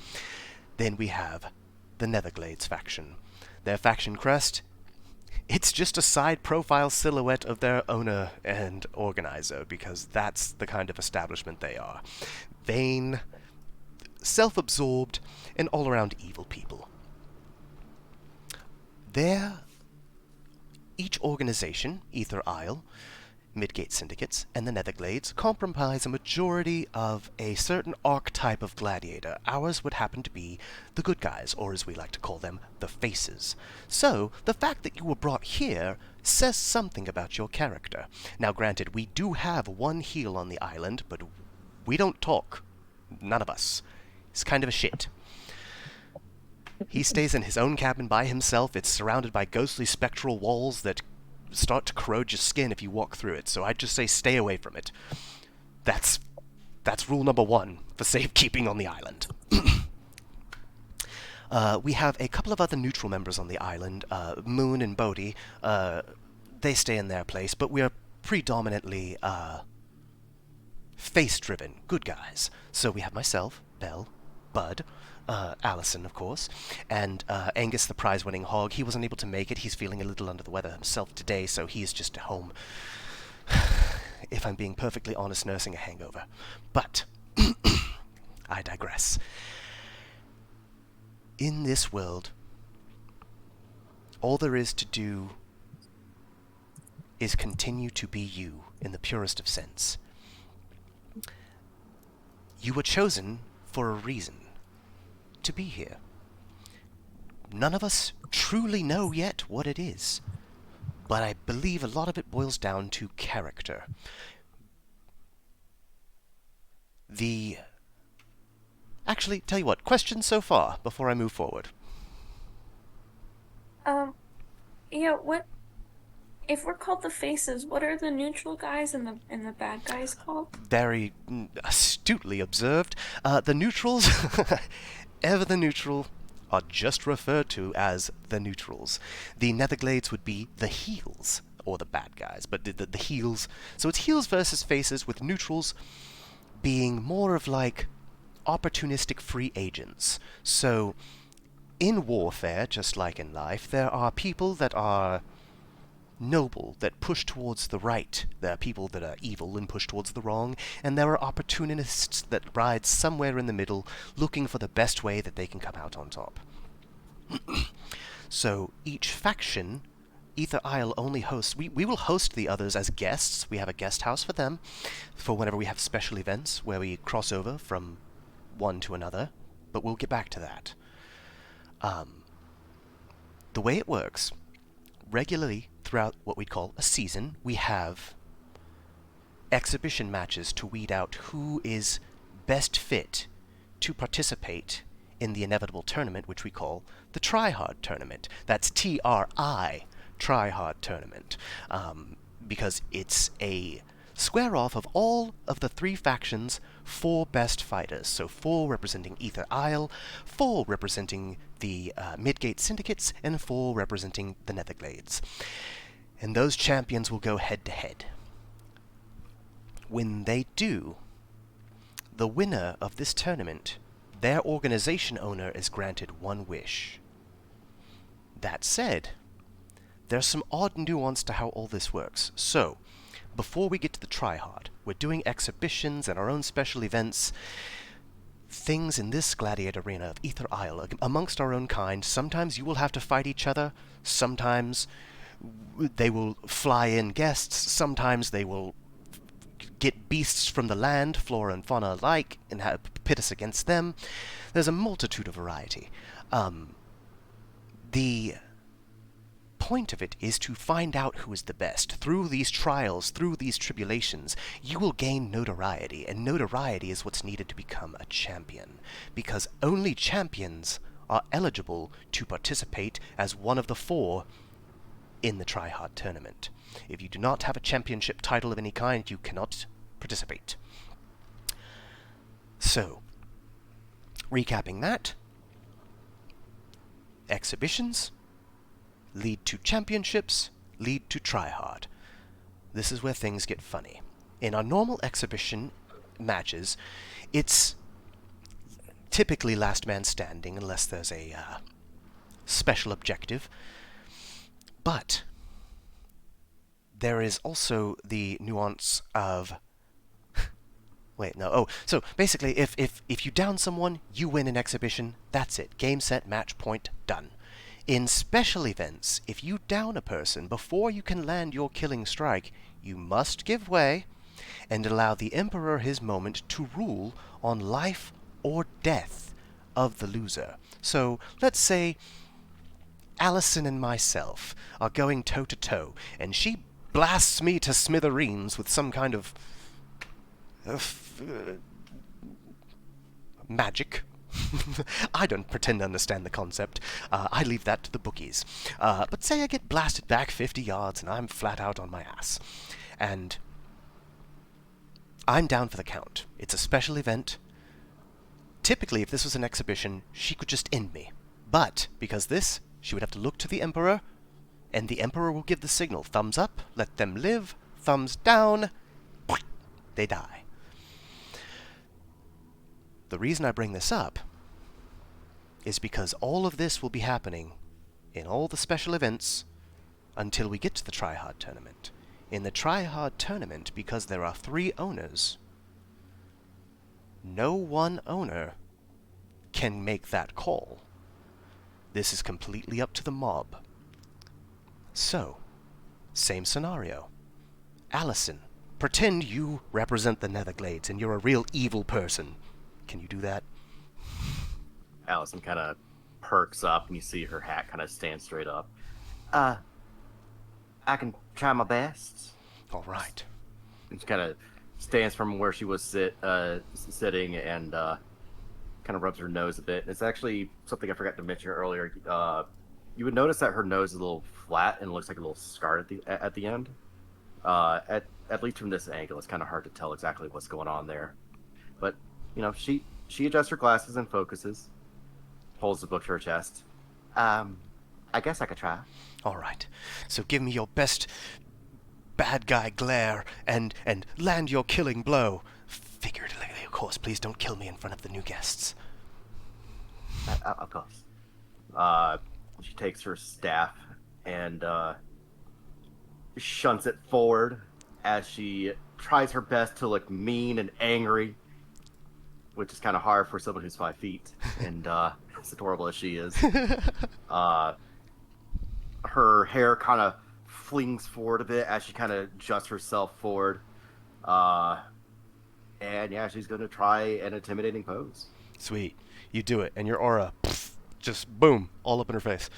Then we have the Netherglades faction. Their faction crest, it's just a side profile silhouette of their owner and organizer, because that's the kind of establishment they are. Vain, self-absorbed, and all-around evil people. Each organization, Æther Isle, Midgate Syndicates, and the Netherglades, comprise a majority of a certain archetype of gladiator. Ours would happen to be the good guys, or as we like to call them, the faces. So, the fact that you were brought here says something about your character. Now granted, we do have one heel on the island, but we don't talk. None of us. He's kind of a shit. He stays in his own cabin by himself. It's surrounded by ghostly spectral walls that start to corrode your skin if you walk through it, so I'd just say stay away from it. That's That's rule number one for safekeeping on the island. We have a couple of other neutral members on the island, Moon and Bodhi. They stay in their place, but we are predominantly face-driven, good guys. So we have myself, Belle, Bud, Allison, of course, and Angus, the prize-winning hog. He wasn't able to make it. He's feeling a little under the weather himself today, so he's just at home, if I'm being perfectly honest, nursing a hangover. But I digress. In this world, all there is to do is continue to be you in the purest of sense. You were chosen for a reason to be here. None of us truly know yet what it is, but I believe a lot of it boils down to character. Actually, tell you what, questions so far before I move forward? Yeah, what if we're called the Faces, what are the neutral guys and the bad guys called? Very astutely observed. The neutrals, ever the neutral, are just referred to as the neutrals. The Netherglades would be the heels, or the bad guys, but the heels. So it's heels versus faces, with neutrals being more of like opportunistic free agents. So in warfare, just like in life, there are people that are noble, that push towards the right. There are people that are evil and push towards the wrong, and there are opportunists that ride somewhere in the middle, looking for the best way that they can come out on top. So each faction, Æther Isle only hosts... We will host the others as guests. We have a guest house for them, for whenever we have special events where we cross over from one to another, but we'll get back to that. The way it works, regularly throughout what we'd call a season, we have exhibition matches to weed out who is best fit to participate in the inevitable tournament, which we call the Try-Hard Tournament. That's T-R-I, Try-Hard Tournament, because it's a square-off of all of the three factions' 4 best fighters. So 4 representing Æther Isle, 4 representing the Midgate Syndicates, and 4 representing the Netherglades. And those champions will go head-to-head. When they do, the winner of this tournament, their organization owner is granted 1 wish. That said, there's some odd nuance to how all this works. So, before we get to the try-hard, we're doing exhibitions and our own special events, things in this gladiator arena of Æther Isle, amongst our own kind. Sometimes you will have to fight each other, sometimes they will fly in guests, sometimes they will get beasts from the land, flora and fauna alike, and pit us against them. There's a multitude of variety. The point of it is to find out who is the best. Through these trials, through these tribulations, you will gain notoriety, and notoriety is what's needed to become a champion, because only champions are eligible to participate as one of the 4 in the Try-Hard Tournament. If you do not have a championship title of any kind, you cannot participate. So, recapping that, exhibitions lead to championships, lead to try-hard. This is where things get funny. In our normal exhibition matches, it's typically last man standing unless there's a special objective. But there is also the nuance of... Wait, no. Oh, so basically, if you down someone, you win an exhibition, that's it. Game, set, match, point, done. In special events, if you down a person before you can land your killing strike, you must give way and allow the Emperor his moment to rule on life or death of the loser. So, let's say Allison and myself are going toe-to-toe, and she blasts me to smithereens with some kind of magic. I don't pretend to understand the concept. I leave that to the bookies. But say I get blasted back 50 yards and I'm flat out on my ass. And I'm down for the count. It's a special event. Typically, if this was an exhibition, she could just end me. But, because this, she would have to look to the Emperor, and the Emperor will give the signal. Thumbs up, let them live. Thumbs down, they die. The reason I bring this up is because all of this will be happening in all the special events until we get to the Tryhard tournament. In the Tryhard tournament, because there are 3 owners, no one owner can make that call. This is completely up to the mob. So, same scenario. Allison, pretend you represent the Netherglades and you're a real evil person. Can you do that? Allison kind of perks up, and you see her hat kind of stand straight up. I can try my best. All right. And she kind of stands from where she was sitting and kind of rubs her nose a bit. It's actually something I forgot to mention earlier. You would notice that her nose is a little flat and looks like a little scar at the end. At least from this angle, it's kind of hard to tell exactly what's going on there. But she adjusts her glasses and focuses, holds the book to her chest. I guess I could try. All right. So give me your best bad guy glare and land your killing blow. Figuratively, of course. Please don't kill me in front of the new guests. Of course. She takes her staff and shunts it forward as she tries her best to look mean and angry, which is kind of hard for someone who's 5 feet and as adorable as she is. Her hair kind of flings forward a bit as she kind of adjusts herself forward. And yeah, she's going to try an intimidating pose. Sweet. You do it, and your aura, just boom, all up in her face.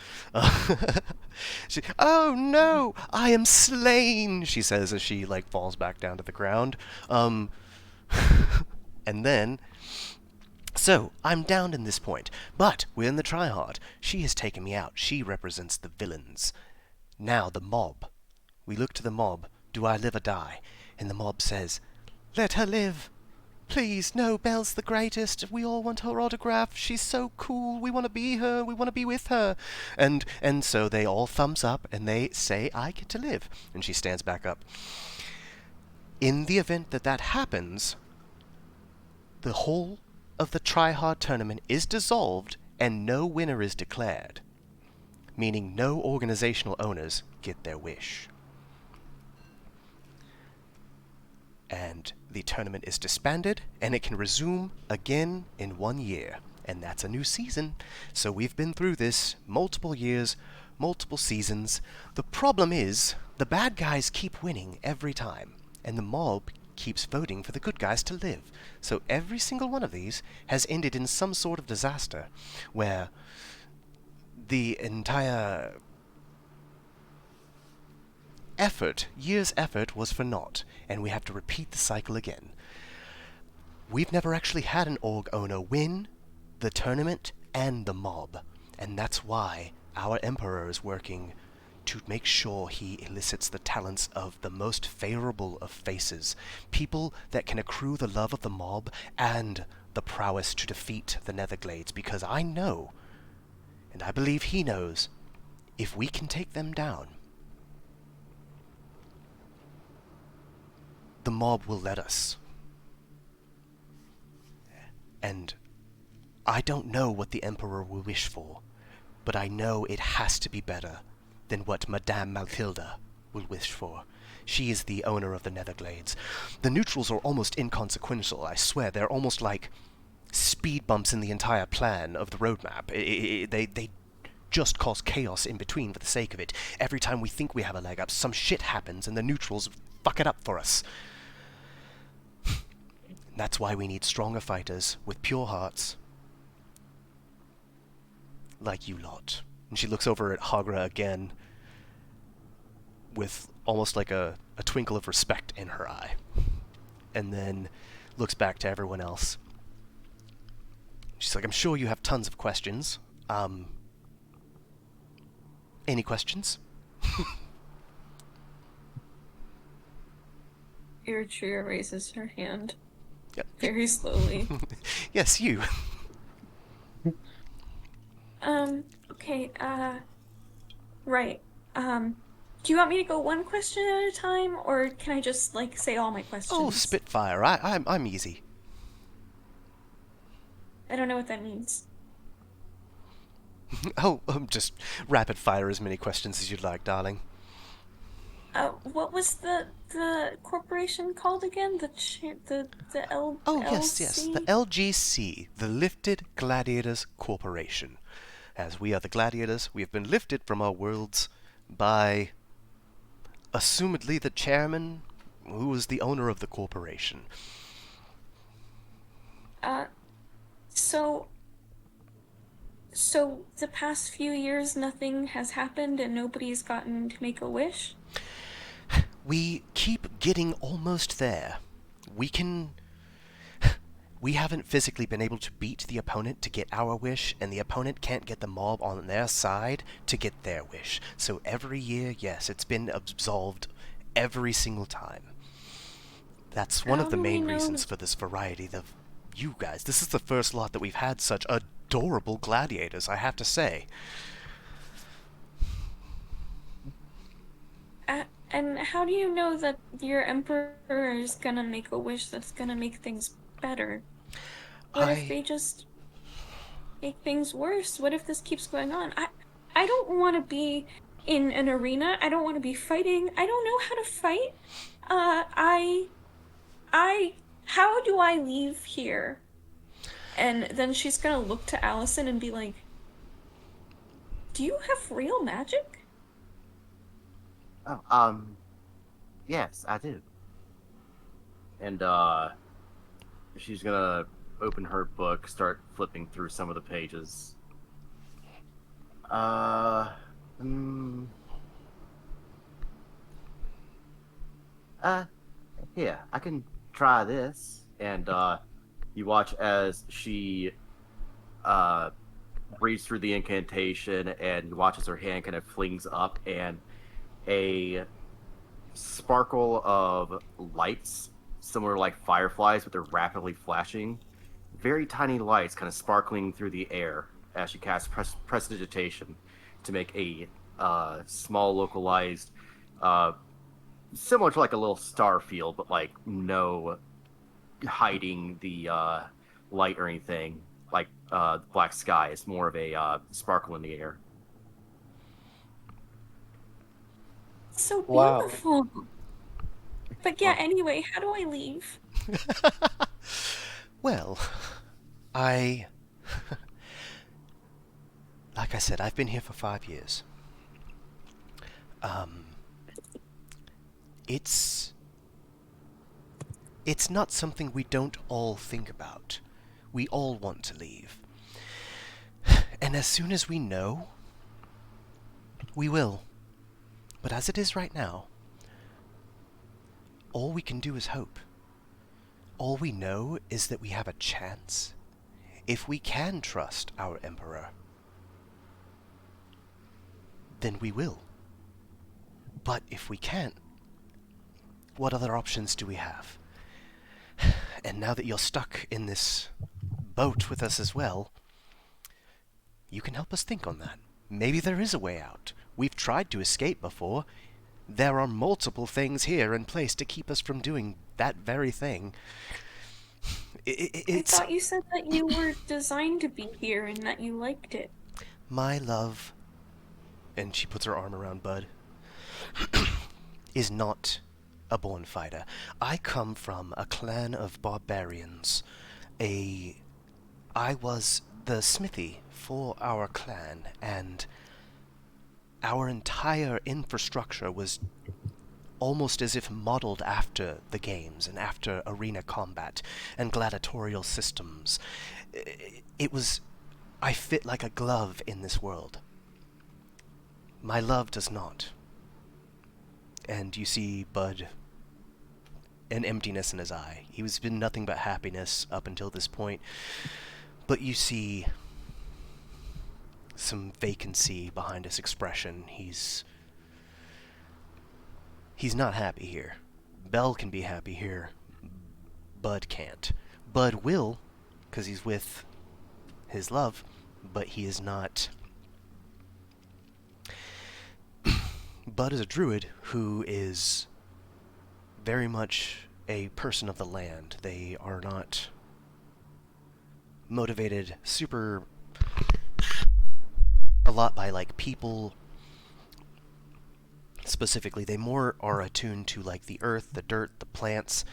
Oh no, I am slain, she says as she falls back down to the ground. And then, so I'm down in this point, but we're in the Tryhard. She has taken me out. She represents the villains. Now the mob. We look to the mob. Do I live or die? And the mob says, let her live. Please, no, Belle's the greatest. We all want her autograph. She's so cool. We want to be her. We want to be with her. And so they all thumbs up and they say, I get to live. And she stands back up. In the event that happens, the whole of the Tryhard tournament is dissolved and no winner is declared. Meaning no organizational owners get their wish. And the tournament is disbanded, and it can resume again in 1 year. And that's a new season. So we've been through this multiple years, multiple seasons. The problem is, the bad guys keep winning every time, and the mob keeps voting for the good guys to live. So every single one of these has ended in some sort of disaster, where the entire year's effort was for naught, and we have to repeat the cycle again. We've never actually had an org owner win the tournament and the mob, and that's why our Emperor is working to make sure he elicits the talents of the most favorable of faces, people that can accrue the love of the mob and the prowess to defeat the Netherglades, because I know, and I believe he knows, if we can take them down, the mob will let us. And I don't know what the Emperor will wish for, but I know it has to be better than what Madame Mathilda will wish for. She is the owner of the Netherglades. The neutrals are almost inconsequential, I swear. They're almost like speed bumps in the entire plan of the roadmap. They just cause chaos in between for the sake of it. Every time we think we have a leg up, some shit happens and the neutrals fuck it up for us. That's why we need stronger fighters with pure hearts. Like you lot. And she looks over at Hagra again with almost like a twinkle of respect in her eye. And then looks back to everyone else. She's like, I'm sure you have tons of questions. Any questions? Eritrea raises her hand Yep. very slowly. Yes, you. Okay, right. Do you want me to go one question at a time, or can I just, like, say all my Oh, questions? Spitfire. I'm easy. I don't know what that means. Oh, just rapid fire as many questions as you'd like, darling. What was the corporation called again? The Oh, yes, the LLC? LGC, the Lifted Gladiators Corporation. As we are the gladiators, we have been lifted from our worlds by, assumedly, the chairman, who was the owner of the corporation. Uh, so so the past few years nothing has happened and nobody's gotten to make a wish? We keep getting almost there. We can... We haven't physically been able to beat the opponent to get our wish, and the opponent can't get the mob on their side to get their wish. So every year, yes, it's been absolved every single time. That's one of How the do we main know? reasons for this variety of you guys. This is the first lot that we've had such adorable gladiators, I have to say. And how do you know that your emperor is gonna make a wish that's gonna make things better? What if I... they just make things worse? What if this keeps going on? I don't want to be in an arena. I don't want to be fighting. I don't know how to fight. Uh, I I how do I leave here? And then she's gonna look to Allison and be like, "Do you have real magic?" Oh, yes, I do. And she's gonna open her book, start flipping through some of the pages. Uh, mm, uh, yeah, I can try this. And you watch as she uh reads through the incantation, and you watch as her hand kind of flings up, and a sparkle of lights, similar like fireflies, but they're rapidly flashing. Very tiny lights kind of sparkling through the air as she casts prestidigitation to make a small localized, uh, similar to like a little star field, but like no hiding the light or anything. Like black sky, it's more of a sparkle in the air. So Wow. beautiful. But yeah, Well, anyway, how do I leave? Well, I... Like I said, I've been here for 5 years. Um... It's... It's not something we don't all think about. We all want to leave. And as soon as we know, we will. But as it is right now, all we can do is hope. All we know is that we have a chance. If we can trust our Emperor, then we will. But if we can't, what other options do we have? And now that you're stuck in this boat with us as well, you can help us think on that. Maybe there is a way out. We've tried to escape before. There are multiple things here in place to keep us from doing that very thing. I It's... thought you said that you were designed to be here and that you liked it. My love, and she puts her arm around Bud, is not a born fighter. I come from a clan of barbarians. I was the smithy for our clan, and our entire infrastructure was almost as if modeled after the games and after arena combat and gladiatorial systems. It was... I fit like a glove in this world. My love does not. And you see Bud, an emptiness in his eye. He's been nothing but happiness up until this point. But you see some vacancy behind his expression. He's not happy here. Belle can be happy here. Bud can't. Bud will, because he's with his love, but he is not. Bud is a druid who is very much a person of the land. They are not motivated super a lot by like people specifically. They more are attuned to like the earth, the dirt, the plants,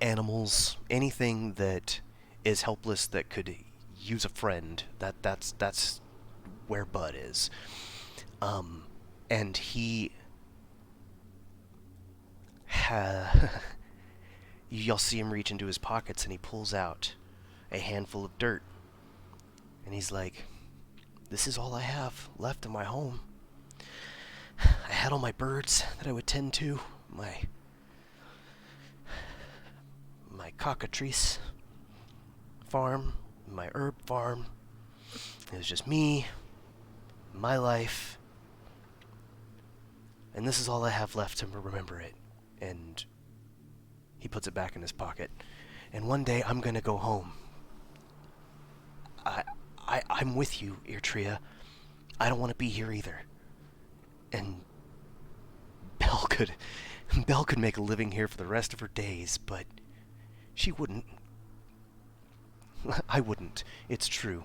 animals, anything that is helpless that could use a friend. That's where Bud is. And he you'll see him reach into his pockets and he pulls out a handful of dirt. And he's like, "This is all I have left in my home. I had all my birds that I would tend to, my cockatrice farm, my herb farm. It was just me, my life, and this is all I have left to remember it." And he puts it back in his pocket. "And one day I'm gonna go home. I'm with you, Eartria. I don't want to be here either." And Belle could make a living here for the rest of her days, but she wouldn't. I wouldn't. It's true.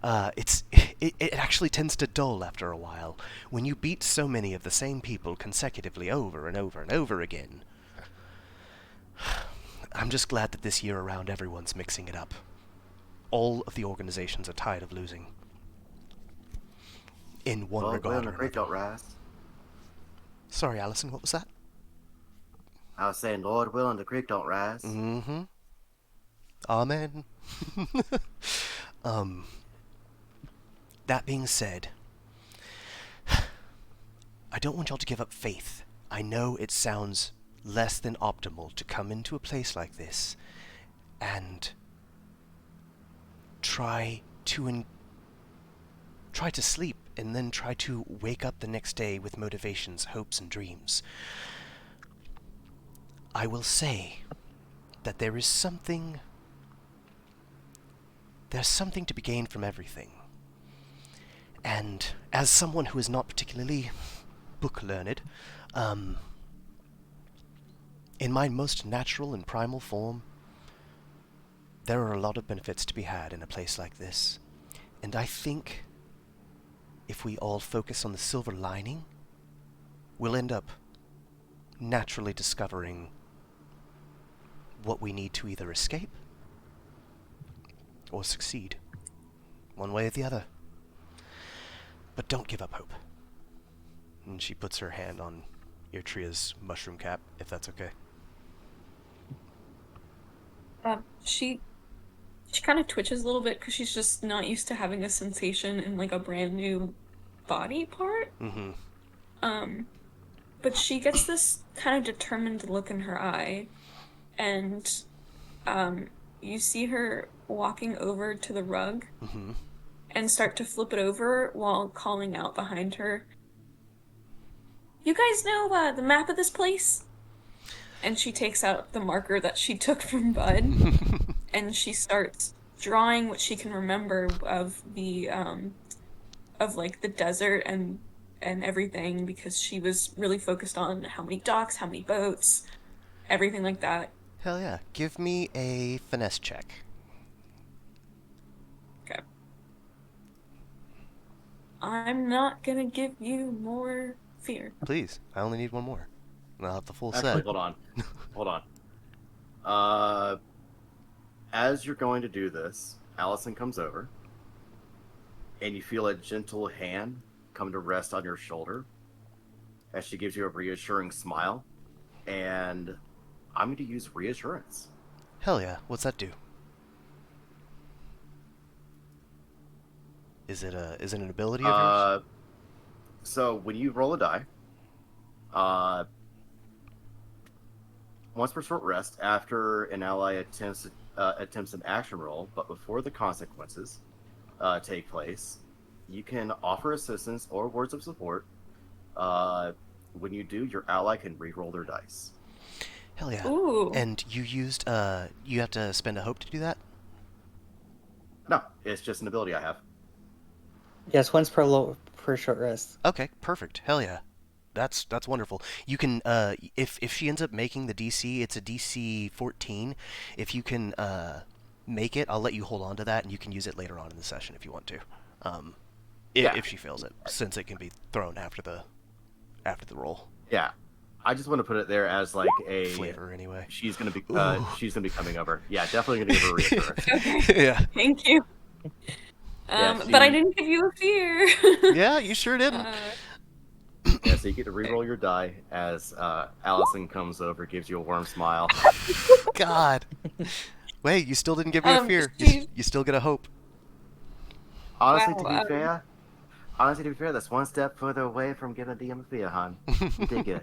It actually tends to dull after a while when you beat so many of the same people consecutively over and over and over again. I'm just glad that this year around everyone's mixing it up. All of the organizations are tired of losing. In one regard or Creek don't another. rise. Sorry, Allison, what was that? I was saying, Lord willing, the creek don't rise. Mm-hmm. Amen. That being said, I don't want y'all to give up faith. I know it sounds less than optimal to come into a place like this and try to sleep and then try to wake up the next day with motivations, hopes, and dreams. I will say that there's something to be gained from everything. And as someone who is not particularly book learned, in my most natural and primal form, there are a lot of benefits to be had in a place like this. And I think if we all focus on the silver lining, we'll end up naturally discovering what we need to either escape or succeed, one way or the other. But don't give up hope. And she puts her hand on Eartria's mushroom cap, if that's okay. She kind of twitches a little bit because she's just not used to having a sensation in like a brand new body part. Mm-hmm. But she gets this kind of determined look in her eye, and you see her walking over to the rug Mm-hmm. and start to flip it over while calling out behind her, "You guys know the map of this place?" And she takes out the marker that she took from Bud, and she starts drawing what she can remember of the of like the desert and everything, because she was really focused on how many docks, how many boats, everything like that. Hell yeah. Give me a finesse check. Okay. I'm not gonna give you more fear. Please. I only need one more. And I'll have the full Actually, set. hold on. Hold on. As you're going to do this, Allison comes over, and you feel a gentle hand come to rest on your shoulder as she gives you a reassuring smile. And I'm going to use reassurance. Hell yeah. What's that do? Is it an ability of yours? So when you roll a die, once per short rest, after an ally attempts an action roll, but before the consequences take place, you can offer assistance or words of support When you do, your ally can re-roll their dice. Hell yeah. Ooh. And you used, you have to spend a hope to do that? No, it's just an ability I have. Yes, once per short rest. Okay, perfect. Hell yeah. That's wonderful. You can if she ends up making the DC, it's a DC 14. If you can make it, I'll let you hold on to that and you can use it later on in the session if you want to. Um Yeah. if she fails it, since it can be thrown after the roll. Yeah, I just want to put it there as like a Flavor anyway. She's gonna be Ooh. she's gonna be coming over. Yeah, definitely gonna give her a reassurance. Okay. Yeah. Thank you. Yeah, But I didn't give you a fear. Yeah, you sure didn't. Yeah, so you get to re-roll your die as Allison comes over, gives you a warm smile. God. Wait, you still didn't give me a fear. You still get a hope. Honestly, Wow, to be fair, that's one step further away from giving DM a fear, hon. You did good.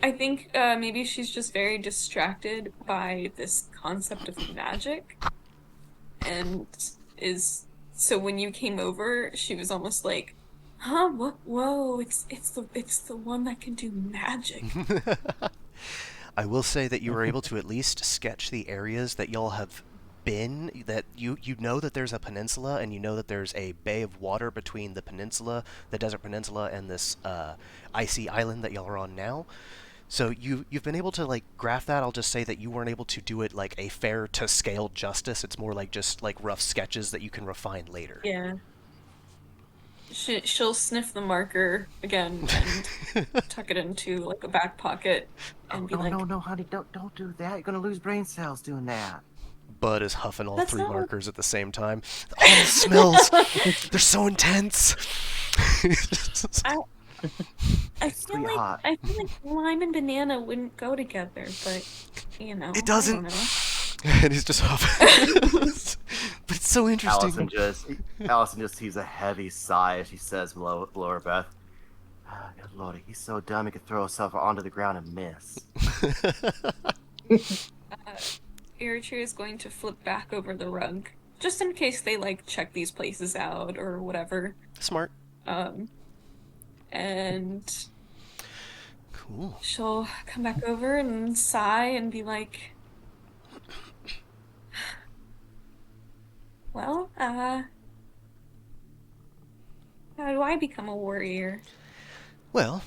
I think maybe she's just very distracted by this concept of magic, and so when you came over, she was almost like, "Huh? What? Whoa! It's the one that can do magic." I will say that you were able to at least sketch the areas that y'all have been, that you know that there's a peninsula and you know that there's a bay of water between the peninsula, the desert peninsula, and this icy island that y'all are on now. So you've been able to like graph that. I'll just say that you weren't able to do it like a fair to scale justice. It's more like just like rough sketches that you can refine later. Yeah. She'll sniff the marker again and tuck it into like a back pocket and be like, No, honey, don't do that. You're gonna lose brain cells doing that. Bud is huffing all That's three not what- markers at the same time. All the smells, they're so intense. I Sweetheart. feel like lime and banana wouldn't go together, but you know, It doesn't. I don't know. And he's just huffing. But it's so interesting. Allison just heaves a heavy sigh as she says below her breath, "Ah, good lordy, he's so dumb he could throw himself onto the ground and miss." Eritrea is going to flip back over the rug, just in case they like check these places out or whatever. Smart. And Cool. she'll come back over and sigh and be like, "Well, how do I become a warrior?" Well,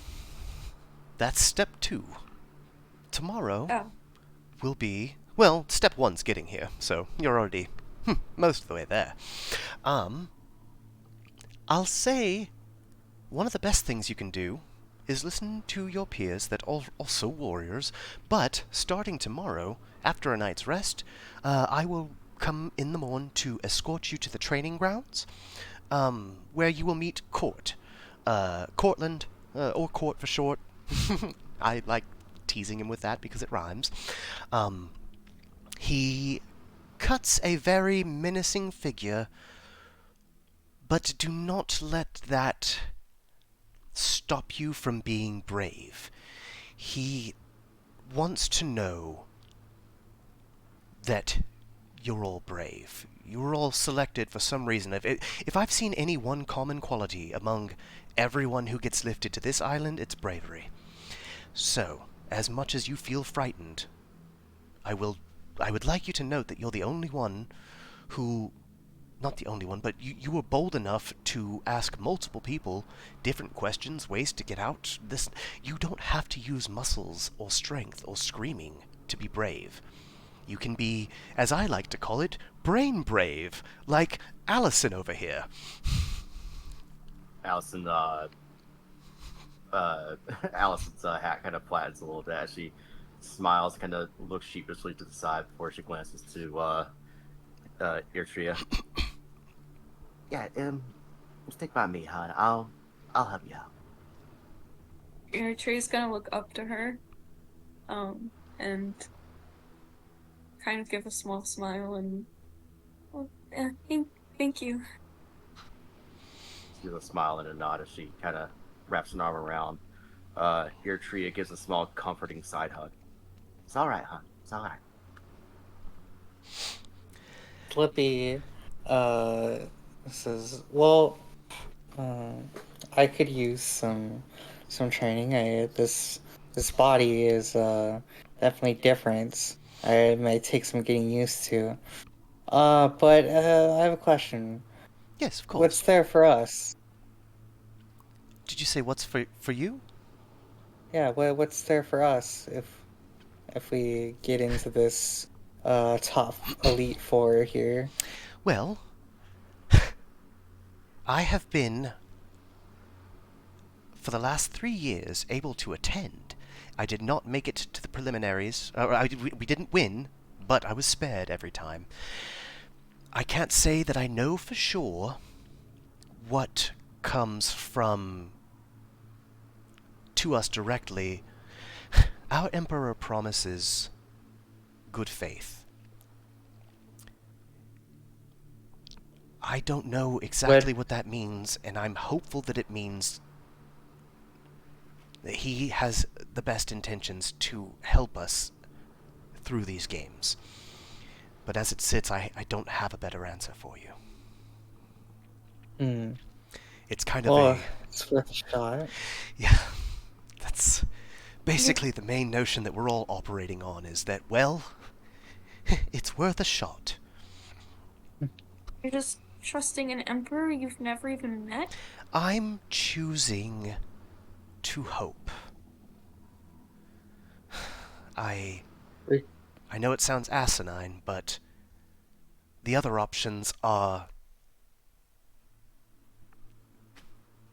that's step 2. Tomorrow Oh, will be... Well, step 1's getting here, so you're already most of the way there. I'll say one of the best things you can do is listen to your peers that are also warriors, but starting tomorrow, after a night's rest, I will come in the morn to escort you to the training grounds, where you will meet Court. Cortland, or Court for short. I like teasing him with that because it rhymes. He cuts a very menacing figure, but do not let that stop you from being brave. He wants to know that you're all brave. You're all selected for some reason. If I've seen any one common quality among everyone who gets lifted to this island, it's bravery. So, as much as you feel frightened, I would like you to note that you're the only one who... Not the only one, but you were bold enough to ask multiple people different questions, ways to get out. You don't have to use muscles or strength or screaming to be brave. You can be, as I like to call it, brain brave, like Allison over here. Allison, Allison's hat kind of flattens a little bit as she smiles, kind of looks sheepishly to the side before she glances to Eritrea. Yeah, stick by me, hon. I'll help you out. Eritrea's gonna look up to her, and kind of give a small smile and, well, thank you. She gives a smile and a nod as she kind of wraps an arm around Eritrea, gives a small, comforting side hug. It's all right, hon. It's all right. Slippy says, well, I could use some training. This body is definitely different. I might take some getting used to. But I have a question. Yes, of What's course. there for us? Did you say what's for you? Yeah, what's there for us if we get into this top elite four here? Well, I have been, for the last 3 years, able to attend. I did not make it to the preliminaries. We didn't win, but I was spared every time. I can't say that I know for sure what comes from to us directly. Our Emperor promises good faith. I don't know exactly What what that means, and I'm hopeful that it means that he has the best intentions to help us through these games. But as it sits, I don't have a better answer for you. hmm. It's kind of Well, a... it's worth a shot. Yeah, that's You're, basically the main notion that we're all operating on, is that, well, it's worth a shot. you're just trusting an emperor you've never even met? I'm choosing to hope. I We- I know it sounds asinine, but the other options are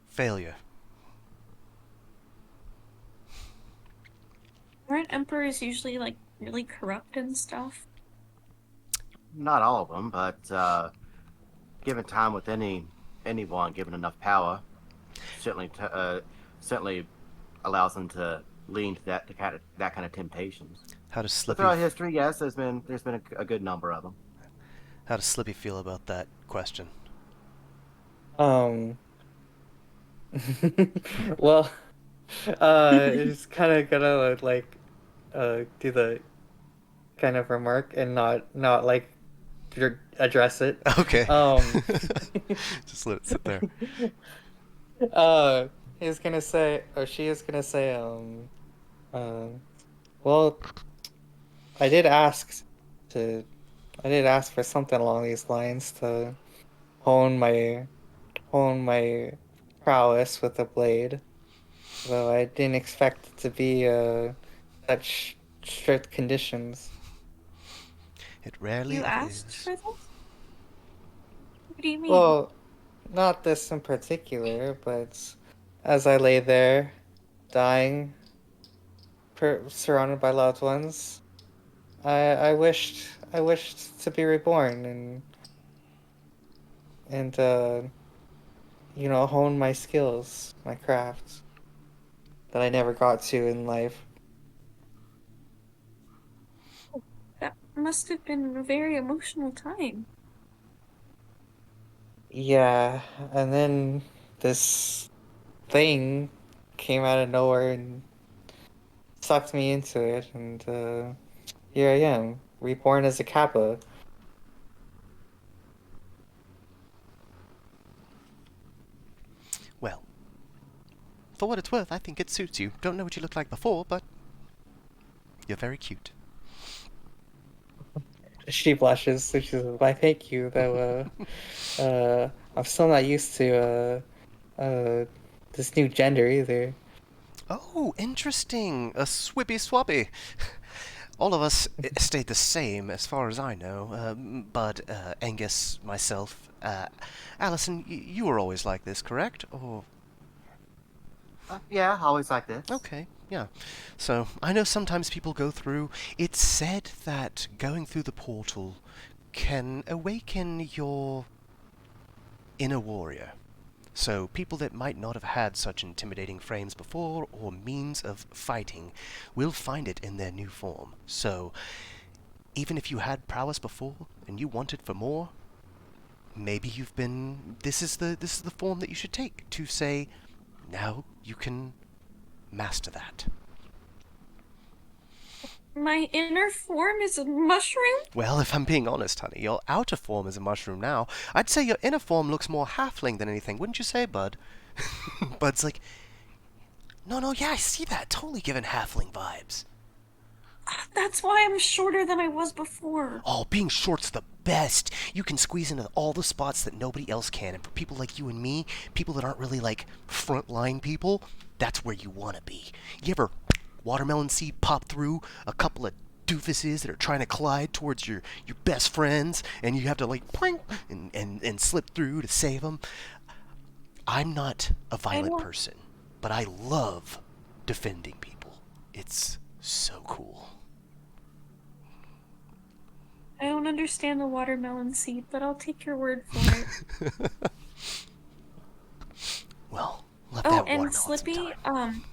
failure. Aren't emperors usually like really corrupt and stuff? Not all of them, but given time with anyone given enough power, certainly certainly allows them to lean to that kind of temptations. How does But Slippy throughout history, yes, there's been a good number of them. how does Slippy feel about that question? Um. Well, it's kind of gonna like do the kind of remark and not like address it. Okay. Um. Just let it sit there. uh, he's gonna say, or she is gonna say, um, well, I did ask to, I did ask for something along these lines to hone my hone my prowess with a blade, though I didn't expect it to be such strict conditions. It rarely You asked is. for this? What do you mean? Well, not this in particular, but as I lay there, dying, surrounded by loved ones, I wished to be reborn and hone my skills, my craft that I never got to in life. That must have been a very emotional time. Yeah, and then this thing came out of nowhere and sucked me into it, and here I am, reborn as a Kappa. Well, for what it's worth, I think it suits you. Don't know what you looked like before, but you're very cute. She blushes, so she's like, "Why, thank you, though. I'm still not used to this new gender either." Oh, interesting. A swippy swappy. All of us stayed the same, as far as I know. Bud, Angus, myself, Allison, you were always like this, correct? Or Yeah, always like this. okay, yeah. So I know sometimes people go through. It's said that going through the portal can awaken your inner warrior. So people that might not have had such intimidating frames before or means of fighting will find it in their new form. So even if you had prowess before and you wanted for more, maybe you've been this is the form that you should take to say now you can master that. My inner form is a mushroom? Well, if I'm being honest, honey, your outer form is a mushroom now. I'd say your inner form looks more halfling than anything, wouldn't you say, bud? Bud's like, no, yeah, I see that. Totally giving halfling vibes. That's why I'm shorter than I was before. Oh, being short's the best. You can squeeze into all the spots that nobody else can. And for people like you and me, people that aren't really like frontline people, that's where you want to be. You ever watermelon seed pop through a couple of doofuses that are trying to collide towards your best friends, and you have to like and slip through to save them? I'm not a I violent don't person, but I love defending people. It's so cool. I don't understand the watermelon seed, but I'll take your word for it. Well, love Oh, that and watermelon Slippy, sometime.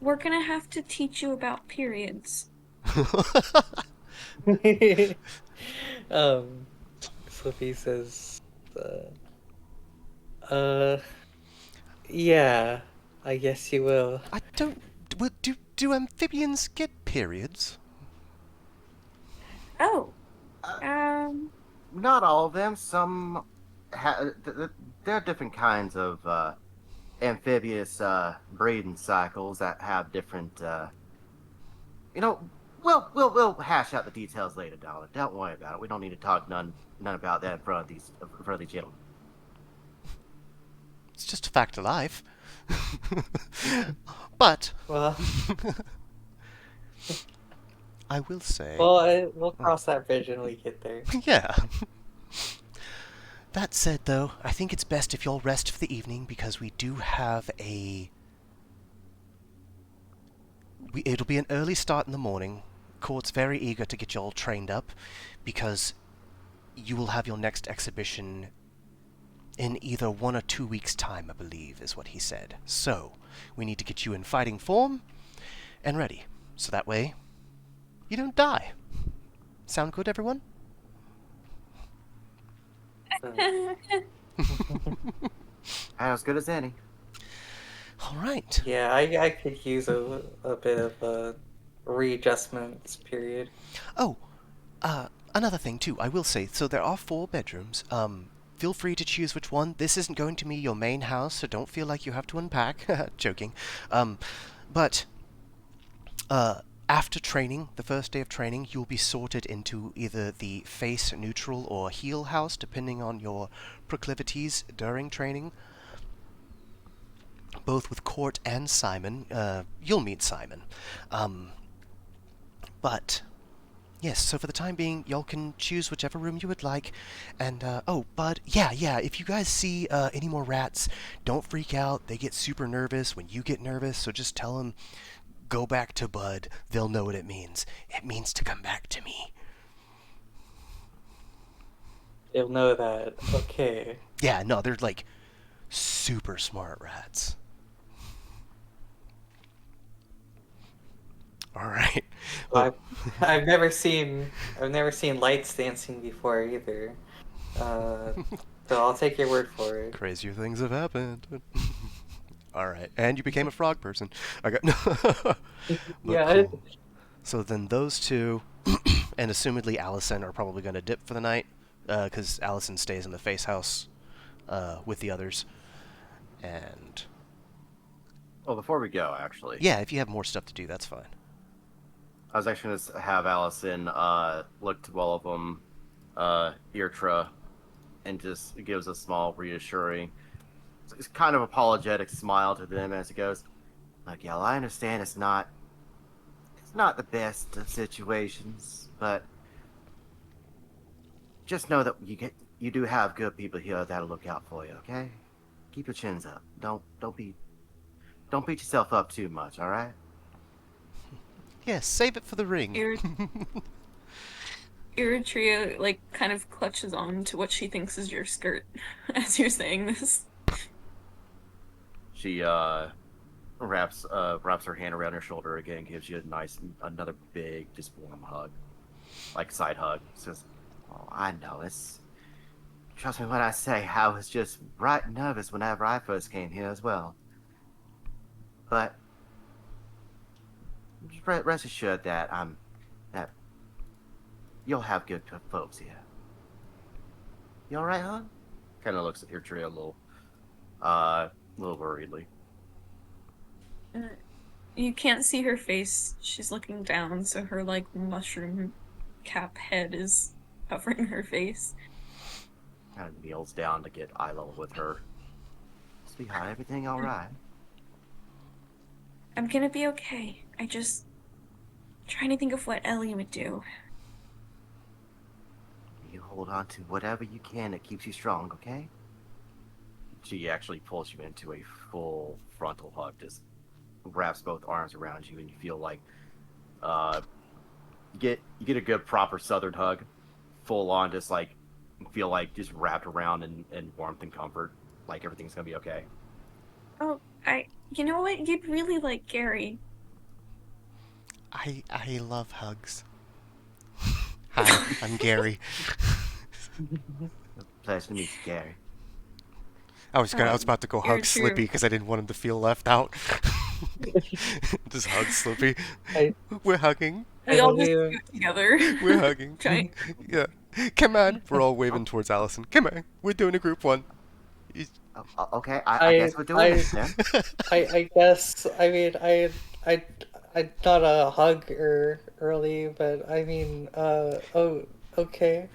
we're gonna have to teach you about periods. um, Slippy says, uh, yeah, I guess you will. I don't. Do amphibians get periods? Oh, Uh, um, not all of them. Some there are different kinds of amphibious breeding cycles that have different. You know, we'll hash out the details later, darling. Don't worry about it. We don't need to talk none about that in front of these gentlemen. It's just a fact of life. But Well, I will say, we'll cross that bridge when we get there. yeah. That said, though, I think it's best if y'all rest for the evening because we do have it'll be an early start in the morning. Court's very eager to get y'all trained up because you will have your next exhibition in either 1 or 2 weeks' time, I believe, is what he said. So, we need to get you in fighting form and ready. So that way, you don't die. Sound good, everyone? As good as any. All right. Yeah, I could use a bit of a readjustments period. Oh, another thing too, I will say, so there are 4 bedrooms. Feel free to choose which one. This isn't going to be your main house, so don't feel like you have to unpack. Joking. But after training, the first day of training, you'll be sorted into either the face, neutral, or heal house, depending on your proclivities during training. Both with Court and Simon. You'll meet Simon. But yes, so for the time being, y'all can choose whichever room you would like. And, oh, Bud, yeah, if you guys see any more rats, don't freak out. They get super nervous when you get nervous, so just tell them, go back to Bud. They'll know what it means. It means to come back to me. You'll know that. Okay. Yeah, no, they're, like, super smart rats. All right. I've I've never seen lights dancing before either. So I'll take your word for it. Crazier things have happened. All right, and you became a frog person. I got Yeah. cool. So then those two, and assumedly Allison, are probably going to dip for the night, because Allison stays in the face house with the others. And Well, before we go, actually, yeah, if you have more stuff to do, that's fine. I was actually going to have Allison look to all of them, Eartra, and just gives a small, reassuring, it's kind of apologetic smile to them as he goes, "Look, y'all, I understand it's not the best of situations, but just know that you do have good people here that'll look out for you. Okay, keep your chins up. Don't beat yourself up too much. All right." Yes, save it for the ring. Eritrea, like, kind of clutches on to what she thinks is your skirt as you're saying this. She wraps her hand around your shoulder again, gives you another big, just warm hug, like side hug. Says, "Oh, I know it's. Trust me when I say I was just right nervous whenever I first came here as well. But just rest assured that that you'll have good folks here. You all right, hon?" Kind of looks at your tree a little. a little worriedly. You can't see her face. She's looking down, so her like mushroom cap head is covering her face. Kind of kneels down to get eye level with her. Sweetheart, everything all right? I'm gonna be okay. I just trying to think of what Ellie would do. You hold on to whatever you can that keeps you strong, okay? She actually pulls you into a full frontal hug, just wraps both arms around you, and you feel like you get a good proper southern hug, full on, just like feel like just wrapped around in warmth and comfort, like everything's gonna be okay. Oh, you know what? You'd really like Gary. I love hugs. Hi, I'm Gary. Pleasure to meet you, Gary. I was about to go You're hug Slippy true. because I didn't want him to feel left out. Just hug Slippy. I We're hugging. I We all just believe do it together. We're hugging. Giant. Yeah. Come on. We're all waving towards Allison. Come on. We're doing a group one. Okay, I guess we're doing this then. I guess I mean I not a hug early, but I mean oh okay.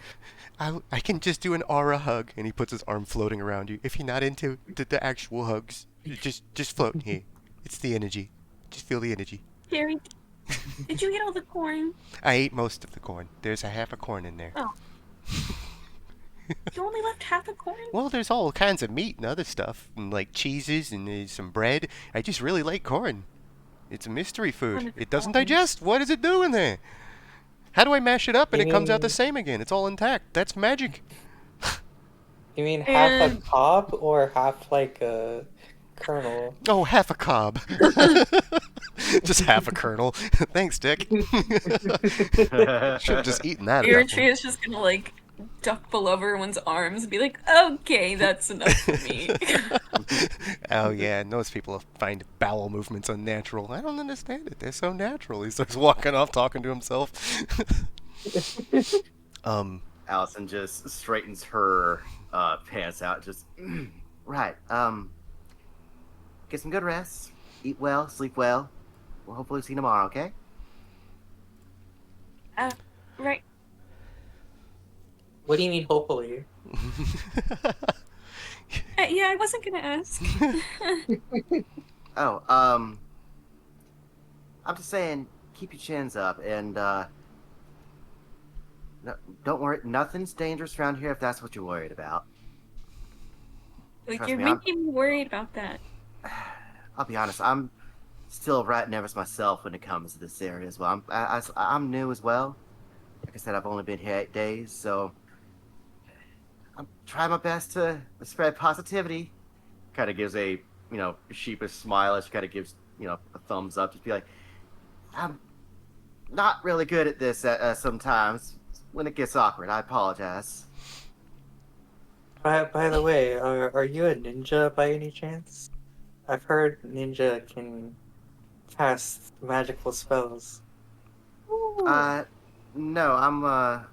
I can just do an aura hug, and he puts his arm floating around you. If you're not into the actual hugs, just float here. It's the energy. Just feel the energy. Gary, did you eat all the corn? I ate most of the corn. There's a half a corn in there. Oh. You only left half a corn? Well, there's all kinds of meat and other stuff, and like cheeses and there's some bread. I just really like corn. It's a mystery food. It doesn't digest. What does it do in there? How do I mash it up and You it comes out the mean- same again? It's all intact. That's magic. You mean half a And- cob or half like a kernel? Oh, half a cob. Just half a kernel. Thanks, Dick. Should have just eaten that. at that point. Eritrea's just gonna like duck below everyone's arms and be like, okay, that's enough for me. Oh yeah, and those people find bowel movements unnatural. I don't understand it. They're so natural. He starts walking off, talking to himself. Allison just straightens her pants out. Just right. Get some good rest. Eat well. Sleep well. We'll hopefully see you tomorrow. Okay. Right. What do you mean hopefully? Yeah, I wasn't gonna ask. Oh, I'm just saying, keep your chins up, and no, don't worry. Nothing's dangerous around here if that's what you're worried about. Like, Trust you're me, I'm- making me worried about that. I'll be honest. I'm still right nervous myself when it comes to this area as well. I'm new as well. Like I said, I've only been here 8 days, so I'm trying my best to spread positivity. Kind of gives a sheepish smile as she kind of gives a thumbs up. Just be like, I'm not really good at this sometimes. When it gets awkward, I apologize. By the way, are you a ninja by any chance? I've heard ninja can cast magical spells. Ooh. No, I'm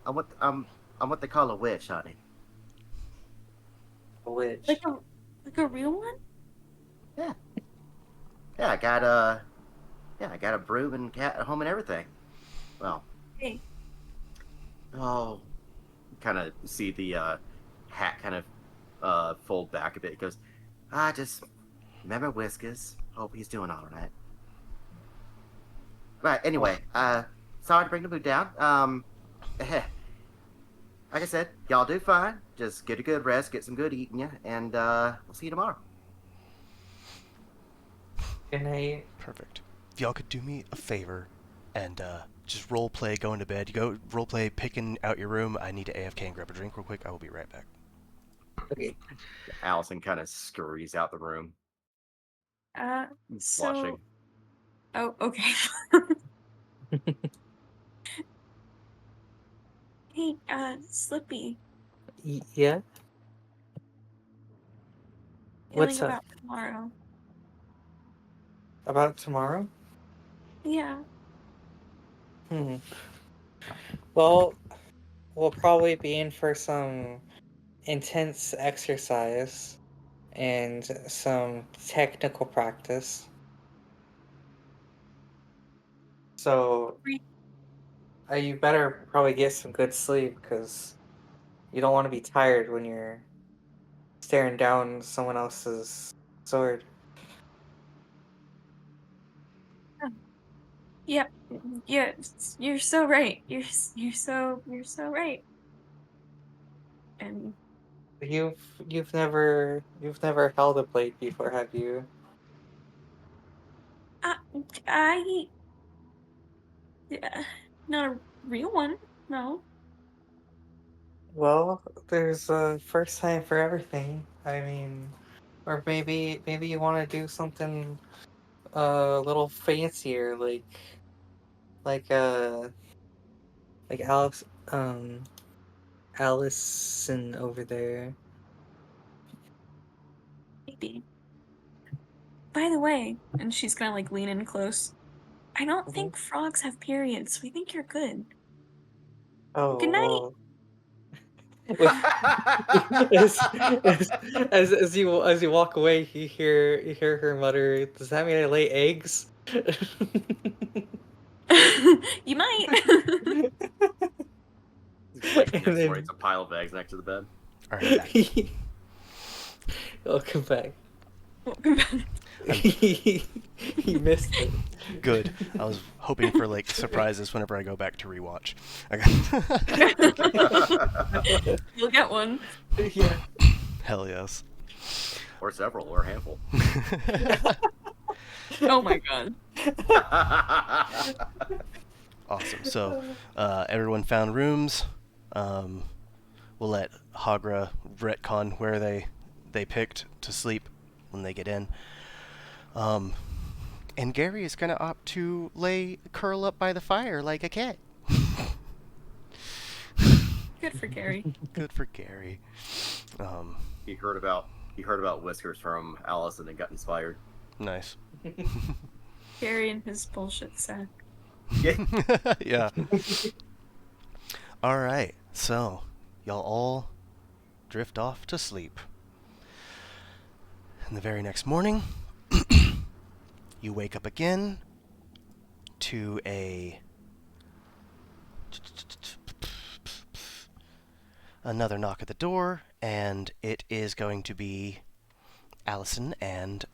what they call a witch, honey. A witch. Like a real one? Yeah, I got a broom and cat at home and everything. Well, Hey. oh, kind of see the hat kind of fold back a bit. It goes, I just remember Whiskers. Hope he's doing all right. Right. Anyway, sorry to bring the mood down. Like I said, y'all do fine. Just get a good rest, get some good eating, and we'll see you tomorrow. Good night. Perfect. If y'all could do me a favor and just role play going to bed. You go role play picking out your room. I need to AFK and grab a drink real quick. I will be right back. Okay. Allison kind of scurries out the room, So. blushing. Oh, okay. Hey, Slippy. Yeah. Feeling What's up? about tomorrow. About tomorrow? Yeah. Well, we'll probably be in for some intense exercise. and some technical practice. So you better probably get some good sleep because you don't want to be tired when you're staring down someone else's sword. Yep. Yeah, you're so right. You're so right. And You've never held a blade before, have you? I, I yeah, not a real one. No. Well, there's a first time for everything. I mean, or maybe you want to do something a little fancier, like uh like Allison over there. Maybe. By the way, and she's gonna like lean in close. I don't Mhm. think frogs have periods. We think you're good. Good Oh night. well. as, as, as you walk away, you hear her mutter, "Does that mean I lay eggs?" You might. Wakes And next morning, then it's a pile of eggs next to the bed. All right, I'm back. welcome back. Welcome back. You missed it. Good. I was hoping for like surprises whenever I go back to rewatch. Okay. You'll get one. Yeah. Hell yes. Or several, or a handful. Oh my god. Awesome. So everyone found rooms. We'll let Hagra retcon where they picked to sleep when they get in. And Gary is gonna opt to curl up by the fire like a cat. Good for Gary. Good for Gary. he heard about Whiskers from Allison and got inspired. Nice. Gary and his bullshit sack. Yeah. All right. So, y'all all drift off to sleep. And the very next morning, you wake up again to another knock at the door, and it is going to be Allison and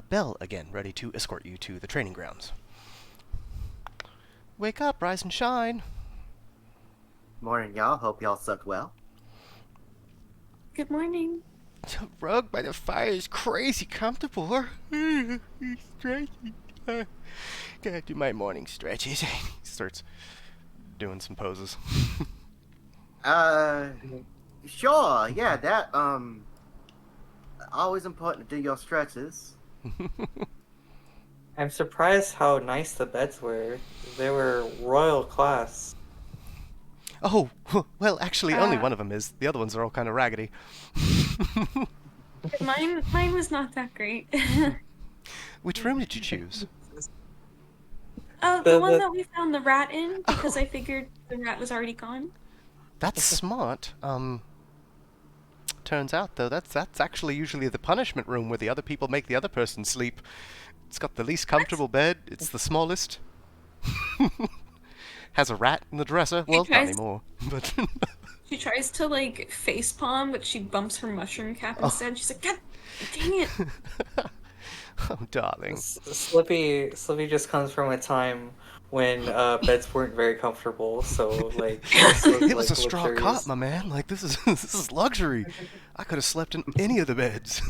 Belle again, ready to escort you to the training grounds. Wake up, rise and shine. Morning, y'all. Hope y'all slept well. Good morning. The rug by the fire is crazy comfortable. It's stretchy. Gotta do my morning stretches. He starts doing some poses. Sure. Yeah, that always important to do your stretches. I'm surprised how nice the beds were. They were royal class. Oh, well, actually, only Uh, one of them is. The other ones are all kind of raggedy. mine was not that great. Which room did you choose? Oh, The the one the that we found the rat in because Oh. I figured the rat was already gone. That's smart. Turns out though, that's actually usually the punishment room where the other people make the other person sleep. It's got the least comfortable bed. It's the smallest. Has a rat in the dresser. She Well, not tries anymore. But she tries to like face palm, but she bumps her mushroom cap Oh. instead. She's like, God dang it. oh, darling. Slippy just comes from a time when beds weren't very comfortable, so like It was a straw cot, luxurious. my man. Like this is this is luxury. I could have slept in any of the beds.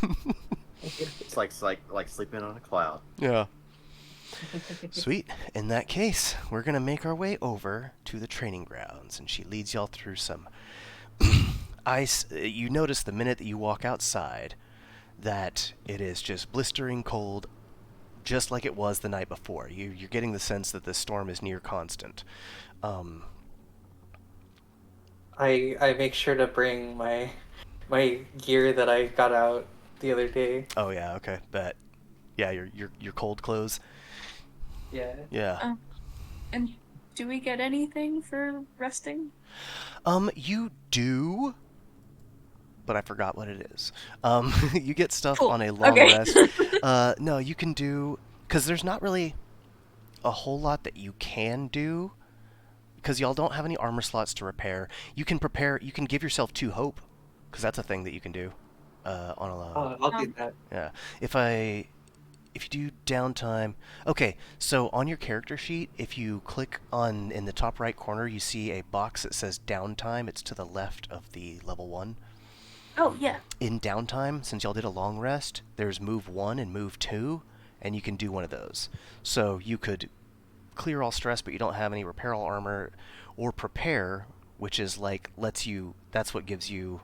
It's like sleeping on a cloud. Yeah. Sweet. In that case, we're gonna make our way over to the training grounds, and she leads y'all through some ice. You notice the minute that you walk outside that it is just blistering cold, just like it was the night before. You're getting the sense that this storm is near constant. Um, I make sure to bring my gear that I got out the other day. oh yeah, okay, bet. Yeah, your cold clothes. Yeah. Yeah. And do we get anything for resting? You do. but I forgot what it is. You get stuff Cool. on a long Okay. rest. No, you can do, because there's not really a whole lot that you can do, because y'all don't have any armor slots to repair. You can prepare. You can give yourself 2 hope, because that's a thing that you can do. On a I'll do that. Yeah. If you do downtime, okay. So on your character sheet, if you click on in the top right corner, you see a box that says downtime. It's to the left of the level 1. Oh yeah. In downtime, since y'all did a long rest, there's move 1 and move 2, and you can do one of those. So you could clear all stress, but you don't have any repair all armor, or prepare, which is like that's what gives you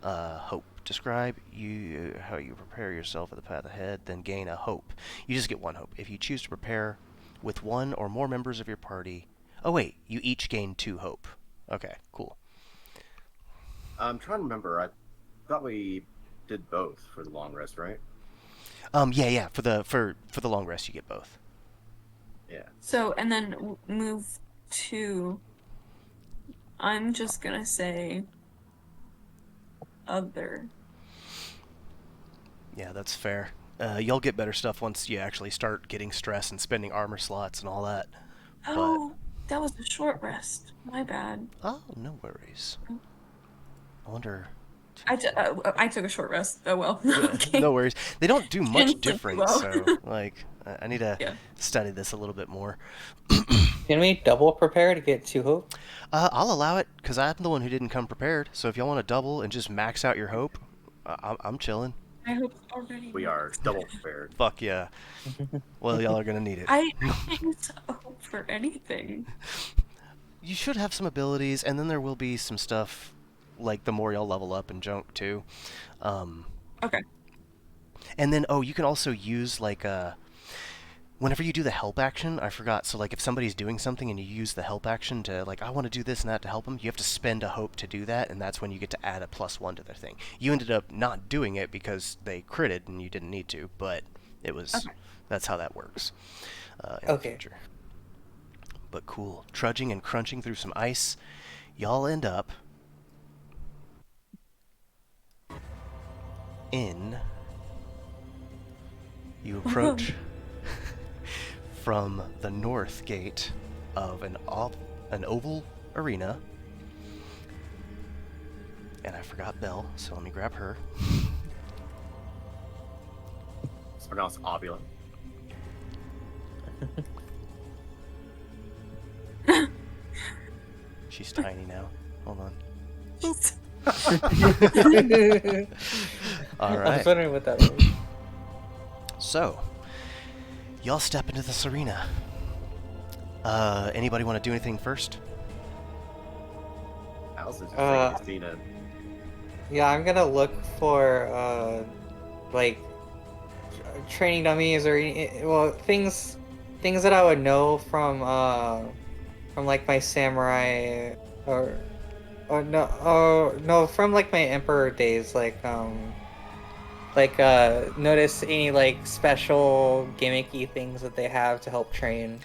hope. Describe how you prepare yourself for the path ahead, then gain a hope. You just get 1 hope. If you choose to prepare with 1 or more members of your party, oh wait, you each gain 2 hope. Okay, cool. I'm trying to remember. I thought we did both for the long rest, right? Yeah. For the long rest, you get both. Yeah. So, and then move 2. I'm just gonna say other. Yeah, that's fair. You'll get better stuff once you actually start getting stress and spending armor slots and all that. Oh, that was a short rest. My bad. Oh, no worries. I wonder. I took a short rest. Oh well. Yeah, Okay. no worries. They don't do much Didn't sleep different, well. so like I need to Yeah. study this a little bit more. Can we double prepare to get 2 hope? I'll allow it because I'm the one who didn't come prepared. So if y'all want to double and just max out your hope, I'm chilling. I hope already. We are double prepared. Fuck yeah. Well, y'all are gonna need it. I can't hope for anything. You should have some abilities, and then there will be some stuff like the more y'all level up and junk too. Okay. And then you can also use like whenever you do the help action, I forgot. So like if somebody's doing something and you use the help action to like I want to do this and that to help them, you have to spend a hope to do that, and that's when you get to add a +1 to their thing. You ended up not doing it because they critted and you didn't need to, but it was that's how that works in the future. But cool. Trudging and crunching through some ice, y'all end up in. You approach from the north gate of an oval arena. And I forgot Belle, so let me grab her. It's pronounced ovulent. She's tiny now. Hold on. All I right. was wondering what that was. So, y'all step into this arena. Anybody want to do anything first? Alice is seen it. Yeah, I'm gonna look for like training dummies or things that I would know from like my samurai or no from like my emperor days, like notice any like special gimmicky things that they have to help train,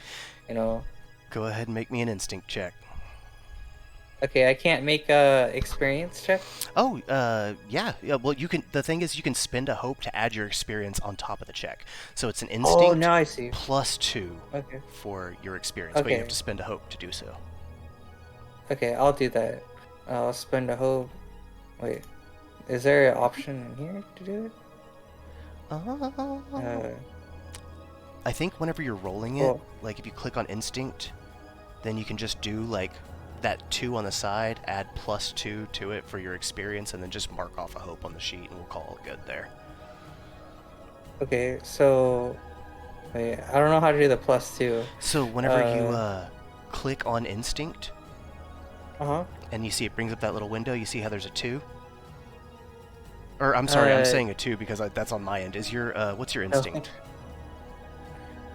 you know. Go ahead and make me an instinct check. Okay, I can't make a experience check. Oh, yeah. Well, you can. The thing is, you can spend a hope to add your experience on top of the check. So it's an instinct. Oh, now I see. +2 Okay. for your experience, but you have to spend a hope to do so. Okay, I'll do that. I'll spend a hope. Wait, is there an option in here to do it? I think whenever you're rolling it, like if you click on instinct, then you can just do like that 2 on the side, add +2 to it for your experience, and then just mark off a hope on the sheet, and we'll call it good there. Okay, so wait, I don't know how to do the +2. So whenever you click on instinct, and you see it brings up that little window, you see how there's a 2? Or I'm sorry, I'm saying a 2 because that's on my end. Is your what's your instinct?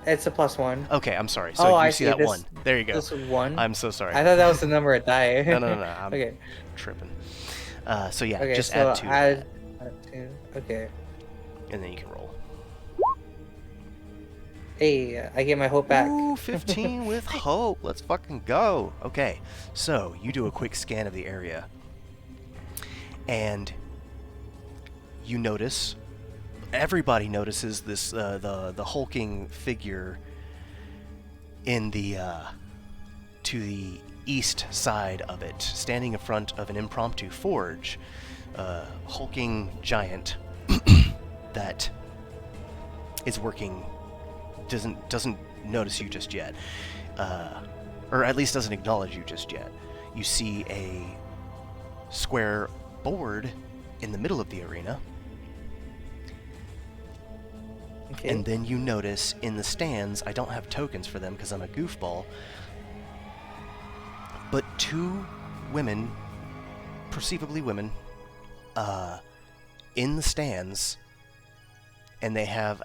It's a +1. Okay, I'm sorry. So you see that this, 1. There you go. This 1? I'm so sorry. I thought that was the number of die. No. I'm okay. tripping. So yeah, okay, just so add 2. Add 2. Okay. And then you can roll. Hey, I get my hope back. Ooh, 15 with hope. Let's fucking go. Okay, so you do a quick scan of the area. and you notice, everybody notices this the hulking figure in the to the east side of it, standing in front of an impromptu forge, hulking giant that is working, doesn't notice you just yet, or at least doesn't acknowledge you just yet. You see a square board in the middle of the arena. Okay. And then you notice in the stands, I don't have tokens for them because I'm a goofball, but two women, perceivably women, in the stands, and they have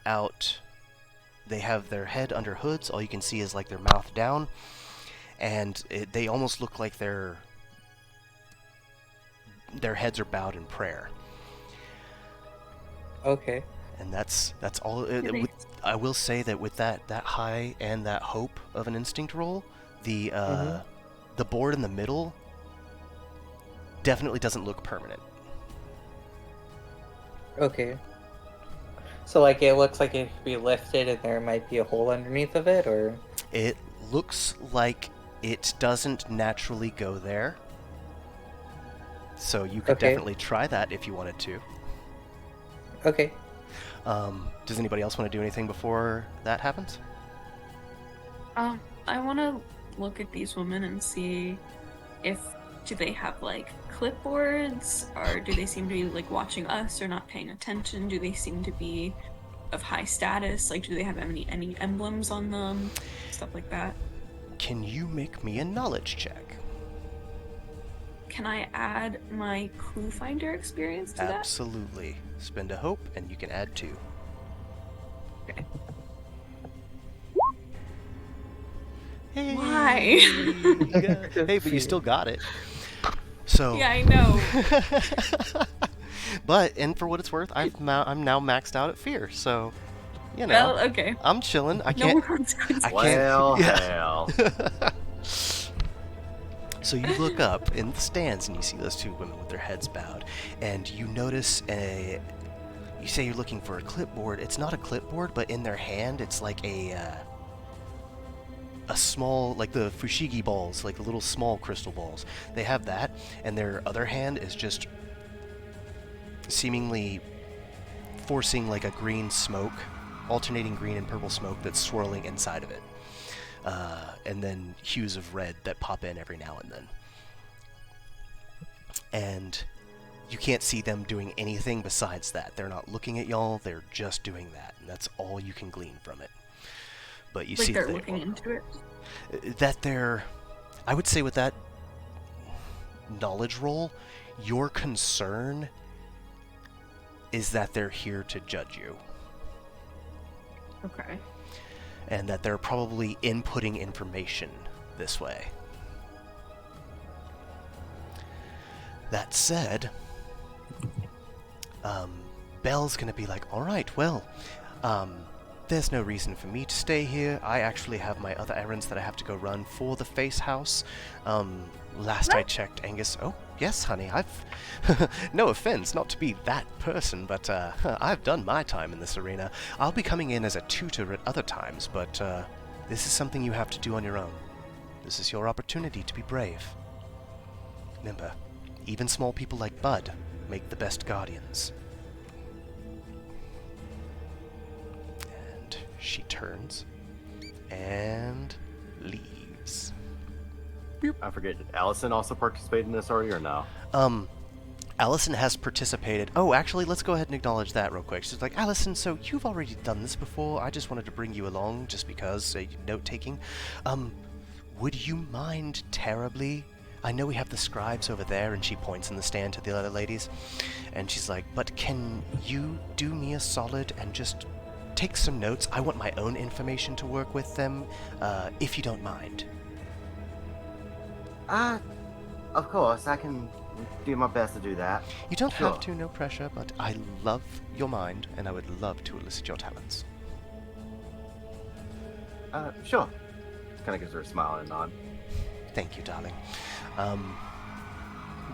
their head under hoods. All you can see is like their mouth down, and they almost look like their heads are bowed in prayer. Okay. And that's all. Really? I will say that with that high and that hope of an instinct roll, the board in the middle definitely doesn't look permanent. Okay. So, like, it looks like it could be lifted and there might be a hole underneath of it, or? It looks like it doesn't naturally go there. So you could Okay. definitely try that if you wanted to. Okay. Does anybody else want to do anything before that happens? I want to look at these women and see do they have like clipboards, or do they seem to be like watching us or not paying attention? Do they seem to be of high status? Like, do they have any emblems on them? Stuff like that. Can you make me a knowledge check? Can I add my clue finder experience to that? Absolutely. Spend a hope, and you can add 2. Okay. Hey. Why? Hey, but you still got it. So. Yeah, I know. But, and for what it's worth, I'm now maxed out at fear. So, you know, Well, okay. I'm chilling. I No can't. more consequences. I can't. Well, Yeah. hell. So you look up in the stands and you see those two women with their heads bowed, and you notice you say you're looking for a clipboard. It's not a clipboard, but in their hand it's like a small, like the fushigi balls, like the little small crystal balls. They have that, and their other hand is just seemingly forcing like a green smoke, alternating green and purple smoke that's swirling inside of it. And then hues of red that pop in every now and then. And you can't see them doing anything besides that. They're not looking at y'all, they're just doing that. And that's all you can glean from it. But you Like see they're that looking into it. I would say with that knowledge roll, your concern is that they're here to judge you. Okay. And that they're probably inputting information this way. That said, Belle's gonna be like, alright, well, there's no reason for me to stay here. I actually have my other errands that I have to go run for the Face House. Last I checked, Angus... Oh, yes, honey, I've... no offense, not to be that person, but I've done my time in this arena. I'll be coming in as a tutor at other times, but this is something you have to do on your own. This is your opportunity to be brave. Remember, even small people like Bud make the best guardians. And she turns and leaves. I forget, did Allison also participate in this already or no? Allison has participated. Oh, actually, let's go ahead and acknowledge that real quick. She's like, Allison, so you've already done this before. I just wanted to bring you along just because, note-taking. Would you mind terribly? I know we have the scribes over there, and she points in the stand to the other ladies. And she's like, but can you do me a solid and just take some notes? I want my own information to work with them, if you don't mind. Of course, I can do my best to do that. You don't Sure. have to, no pressure, but I love your mind, and I would love to elicit your talents.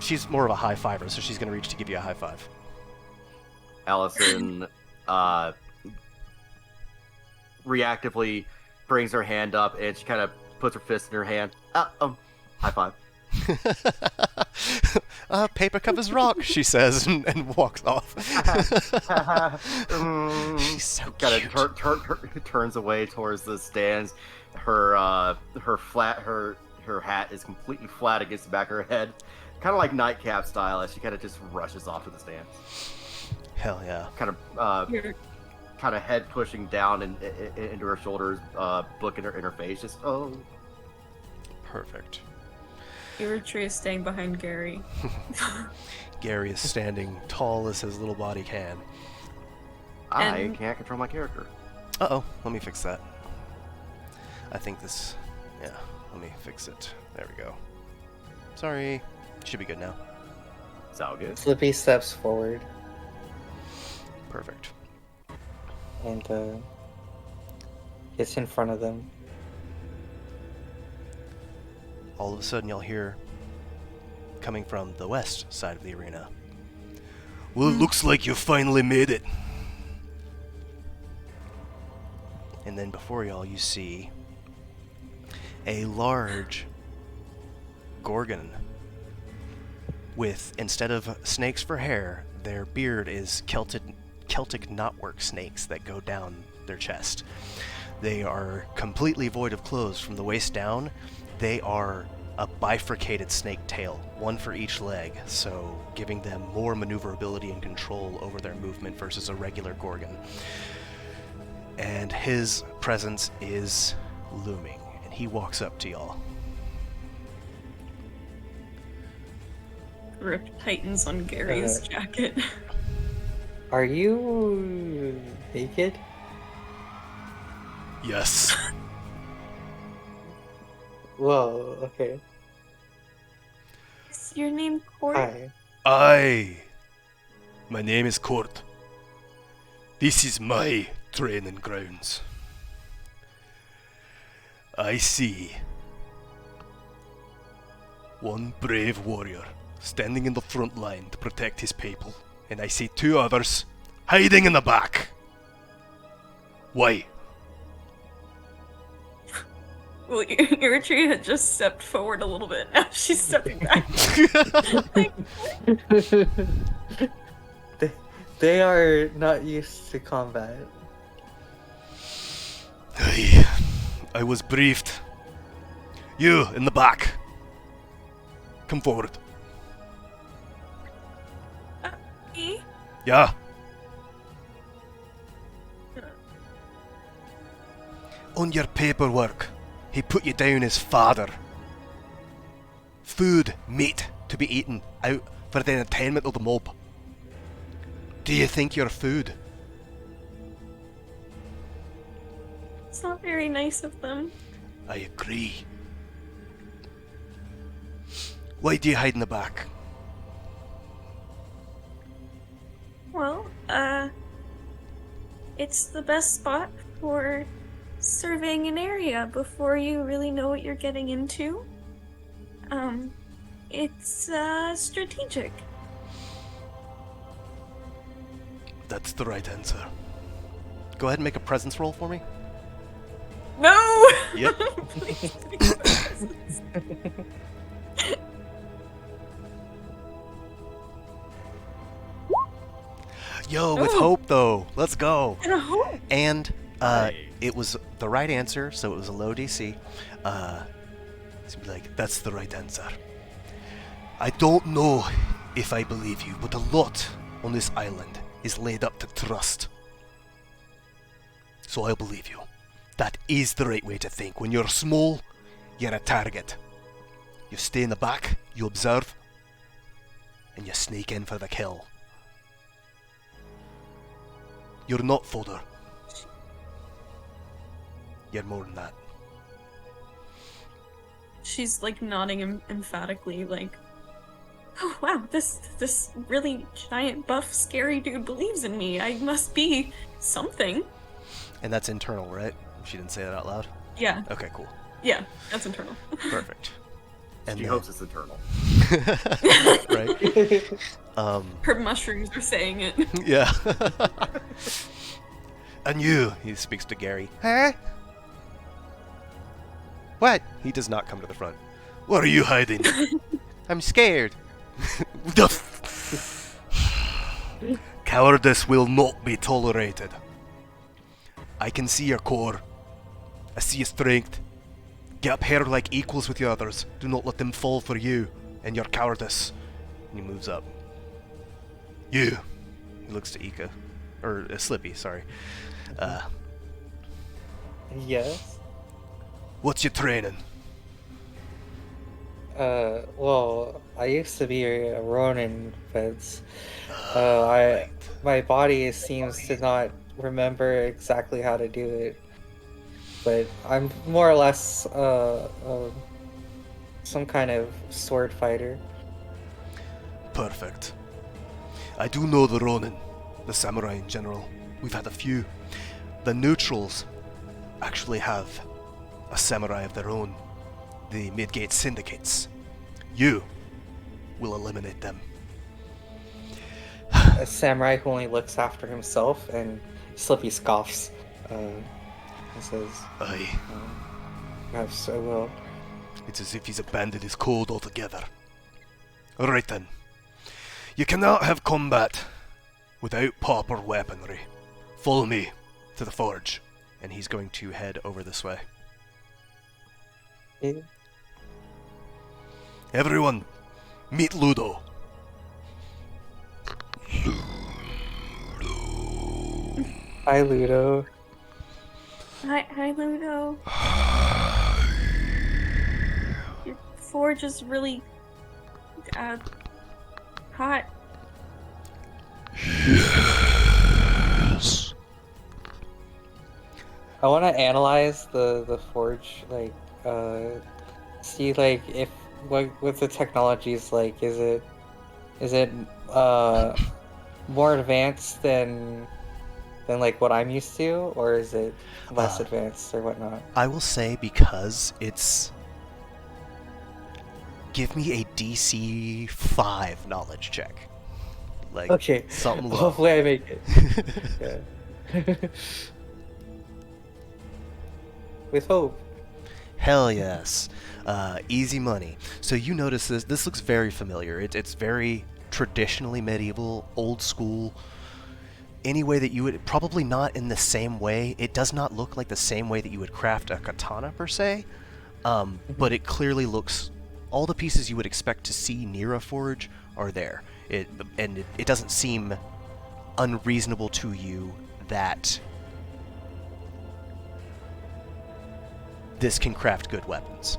she's more of a high fiver, so she's gonna reach to give you a high five. Allison reactively brings her hand up and she kind of puts her fist in her hand. High five. Paper covers rock, she says, and walks off. She's so kind cute. of turns away towards the stands. Her hat is completely flat against the back of her head, kind of like nightcap style, as she kind of just rushes off to the stands. Hell yeah. Kind of head pushing down into her shoulders, book in her face. Just Perfect. Eritrea is staying behind Gary. Gary is standing tall as his little body can. I can't control my character. Uh-oh, let me fix that. I think this... Yeah, let me fix it. There we go. Sorry. Should be good now. Sound good? Slippy steps forward Perfect. and gets in front of them. All of a sudden, you'll hear, coming from the west side of the arena, "Well, it looks like you finally made it." And then before y'all, you see a large Gorgon with, instead of snakes for hair, their beard is Celtic knotwork snakes that go down their chest. They are completely void of clothes from the waist down. They are a bifurcated snake tail, one for each leg, so giving them more maneuverability and control over their movement versus a regular Gorgon. And his presence is looming, and he walks up to y'all. Grip tightens on Gary's jacket. Are you naked? Yes. Whoa, okay. Is your name Court? Hi. Aye. My name is Court. This is my training grounds. I see one brave warrior standing in the front line to protect his people, and I see two others hiding in the back. Why? Well, Eritrea had just stepped forward a little bit. Now she's stepping back. They are not used to combat. I was briefed. You, in the back. Come forward. Me? Yeah. On your paperwork, he put you down as father. Food, meat, to be eaten out for the entertainment of the mob. Do you think you're food? It's not very nice of them. I agree. Why do you hide in the back? Well, it's the best spot for surveying an area before you really know what you're getting into. It's, strategic. That's the right answer. Go ahead and make a presence roll for me. No! Yep. Please make presents. Yo, with Ooh. hope though. Let's go. And a hope. And Nice. it was the right answer, so it was a low DC. So be like, that's the right answer. I don't know if I believe you, but a lot on this island is laid up to trust. So I'll believe you. That is the right way to think. When you're small, you're a target. You stay in the back, you observe, and you sneak in for the kill. You're not fodder. You're more than that. She's like nodding emphatically, like, oh wow, this really giant, buff, scary dude believes in me. I must be something. And that's internal, right? She didn't say that out loud? Yeah, Okay, cool. yeah, that's internal. Perfect. And She then- hopes it's eternal. right? Her mushrooms are saying it. Yeah. And you, he speaks to Gary. Huh? What? He does not come to the front. What are you hiding? I'm scared. Cowardice will not be tolerated. I can see your core. I see your strength. Get up here like equals with the others. Do not let them fall for you and your cowardice. And he moves up. You. He looks to Ika. Or Slippy, sorry. Yes. What's your training? Well, I used to be a Ronin, but Right. my body seems to not remember exactly how to do it. But I'm more or less some kind of sword fighter. Perfect. I do know the Ronin, the samurai in general. We've had a few. The neutrals actually have a samurai of their own, the Midgate Syndicates. You will eliminate them. A samurai who only looks after himself, and Slippy scoffs. And says, Aye, perhaps I will. it's as if he's abandoned his code altogether. Alright then. You cannot have combat without proper weaponry. Follow me to the forge. And he's going to head over this way. Okay. Everyone, meet Ludo. Hi, Ludo. Hi, Ludo. Your forge is really, hot. Yes. I want to analyze the forge, like, see like if what the technology is like. Is it more advanced than like what I'm used to, or is it less advanced or whatnot? I will say, because it's... Give me a DC 5 knowledge check. Like, Okay, something low. hopefully I make it. Yeah. With hope. Hell yes. Easy money. So you notice this. This looks very familiar. It's very traditionally medieval, old school. Any way that you would... Probably not in the same way. It does not look like the same way that you would craft a katana, per se. But it clearly looks... All the pieces you would expect to see near a forge are there. It doesn't seem unreasonable to you that this can craft good weapons.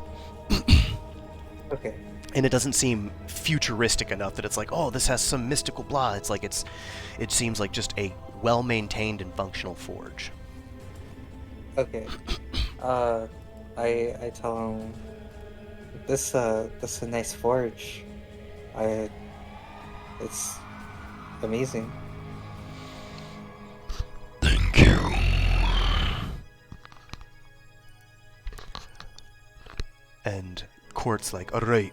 Okay. And it doesn't seem futuristic enough that it's like, oh, this has some mystical blah. It's like it seems like just a well-maintained and functional forge. Okay. I tell him this is a nice forge. It's amazing. Thank you. And Court's like, alright,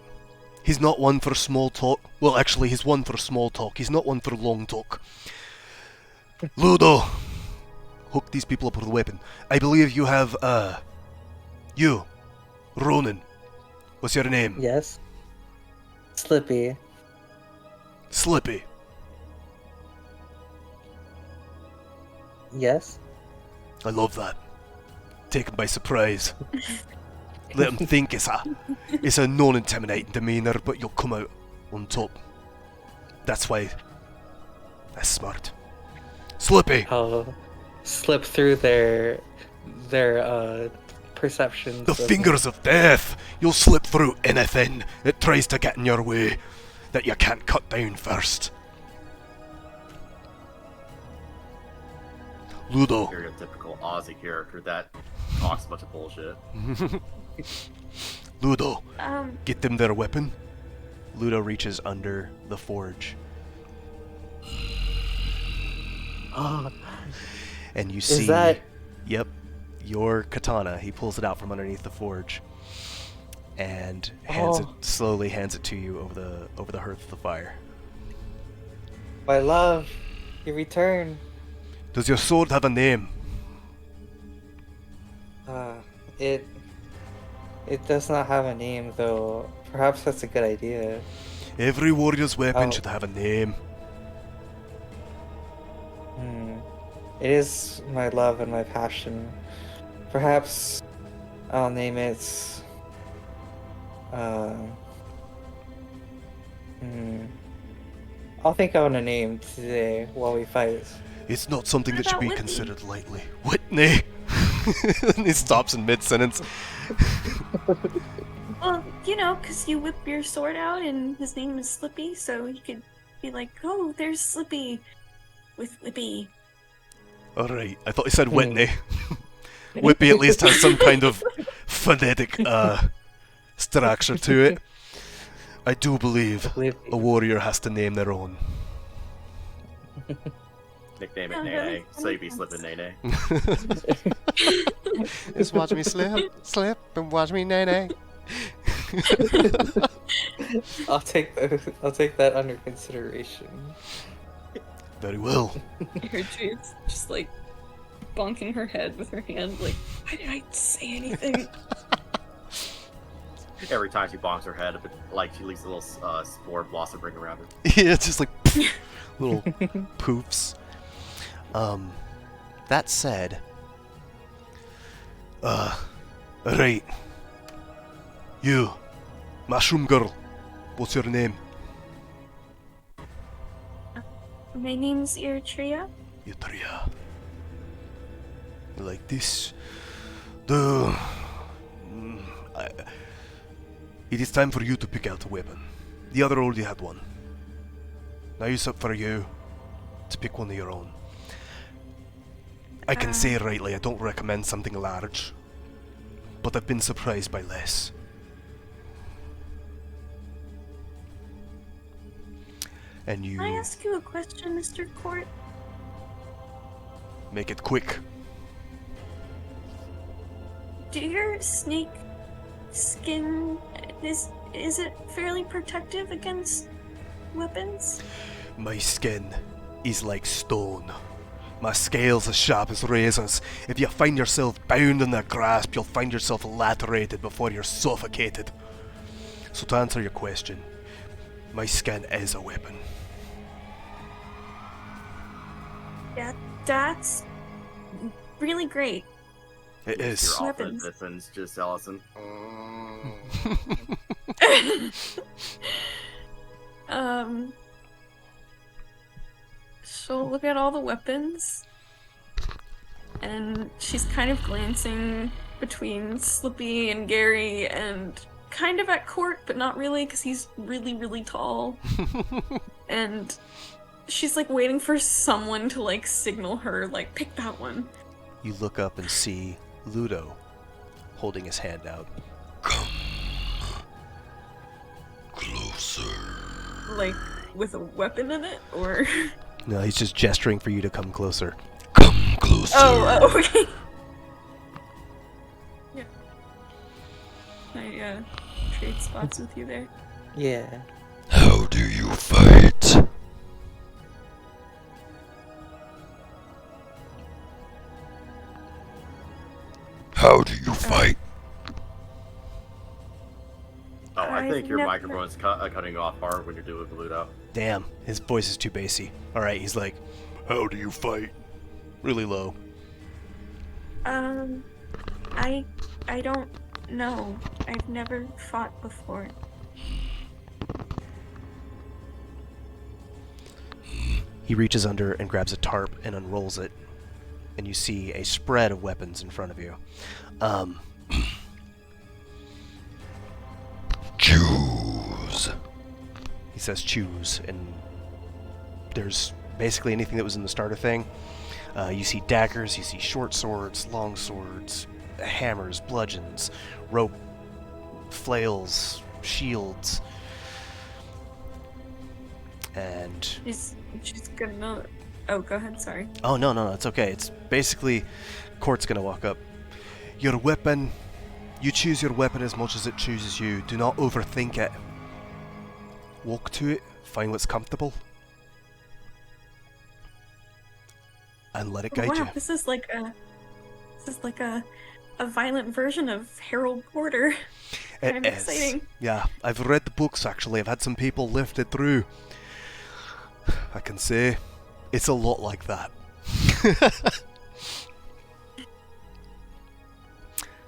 he's not one for small talk. Well, actually, he's one for small talk. He's not one for long talk. Ludo, hook these people up with a weapon. I believe you have, you, Ronan. What's your name? Yes. Slippy. Slippy. Yes. I love that. Take him by surprise. Let him think it's a non-intimidating demeanor, but you'll come out on top. That's why. That's smart. Slippy. I'll slip through their perceptions. The fingers of death. You'll slip through anything that tries to get in your way that you can't cut down first. Ludo. Stereotypical Aussie character that talks a bunch of bullshit. Ludo. Um, Get them their weapon. Ludo reaches under the forge. And you see... Is that... Yep. Your katana. He pulls it out from underneath the forge. and Oh. slowly hands it to you over the hearth of the fire. My love, you return. Does your sword have a name? It does not have a name though. Perhaps that's a good idea. Every warrior's weapon Oh. should have a name. It is my love and my passion. Perhaps I'll name it. I'll think on a name today while we fight. It's not something What that should about be Whitney? considered lightly. Whitney! And he stops in mid-sentence. Well, because you whip your sword out and his name is Slippy, so he could be like, oh, there's Slippy with Whippy. Alright, I thought he said Whitney. Whippy at least has some kind of phonetic structure to it. I do believe a warrior has to name their own. Nickname it Oh, Nene, really? so you be slipping Nene. Just watch me slip, and watch me nay. I'll take that under consideration. Very well. Gertrude's just like bonking her head with her hand, like, why did I say anything? Every time she bonks her head, like she leaves a little spore blossom ring around her. Yeah, it's just like little poofs. That said, right. You, Mushroom Girl, what's your name? My name's Eritrea. Yutria. Like this. It is time for you to pick out a weapon. The other already had one. Now it's up for you to pick one of your own. I can say rightly, I don't recommend something large, but I've been surprised by less. And you Can I ask you a question, Mr. Court? make it quick. Do your snake skin is it fairly protective against weapons? My skin is like stone. My scales as sharp as razors. If you find yourself bound in their grasp, you'll find yourself lacerated before you're suffocated. So to answer your question, my skin is a weapon. Yeah, that's really great. It is. Your alternate Weapons. defense, just Allison. She'll look at all the weapons, and she's kind of glancing between Slippy and Gary, and kind of at Court, but not really, because he's really, really tall. And she's like waiting for someone to like signal her, like, pick that one. You look up and see Ludo holding his hand out. Closer. Like, with a weapon in it, or? No, he's just gesturing for you to come closer. Come closer. Oh, okay. Yeah. I trade spots with you there. Yeah. How do you fight? How do you fight? Oh, I I've think your never- microphone's cutting off hard when you're doing Bluto. Damn, his voice is too bassy. Alright, he's like, how do you fight? Really low. I don't know. I've never fought before. He reaches under and grabs a tarp and unrolls it, and you see a spread of weapons in front of you. Choose. He says choose, and there's basically anything that was in the starter thing. You see daggers, you see short swords, long swords, hammers, bludgeons, rope, flails, shields, and... She's gonna... Oh, go ahead, sorry. Oh, no, it's okay. It's basically... Court's gonna walk up. Your weapon You choose your weapon as much as it chooses you. Do not overthink it. Walk to it, find what's comfortable, and let it guide you. Wow, this is like a violent version of Harold Porter. It Kind of is. exciting. Yeah, I've read the books actually. I've had some people lift it through. I can say it's a lot like that.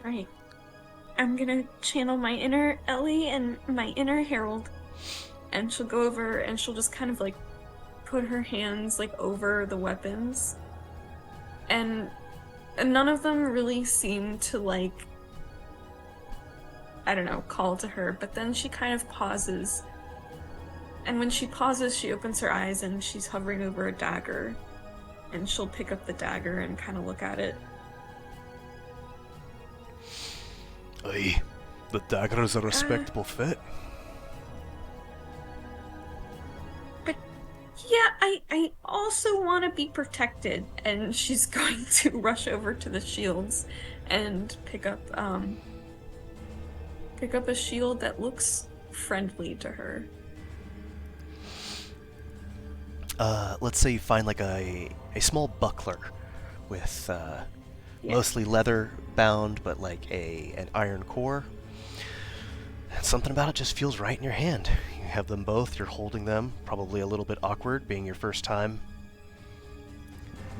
Right. I'm gonna channel my inner Ellie and my inner Harold. And she'll go over and she'll just kind of like put her hands like over the weapons. And none of them really seem to like, I don't know, call to her, but then she kind of pauses. And when she pauses, she opens her eyes and she's hovering over a dagger. And she'll pick up the dagger and kind of look at it. Aye, the dagger is a respectable fit. But yeah, I also want to be protected. And she's going to rush over to the shields and pick up a shield that looks friendly to her. Let's say you find like a small buckler with Yeah. mostly leather bound, but like an iron core. And something about it just feels right in your hand. You have them both, you're holding them, probably a little bit awkward, being your first time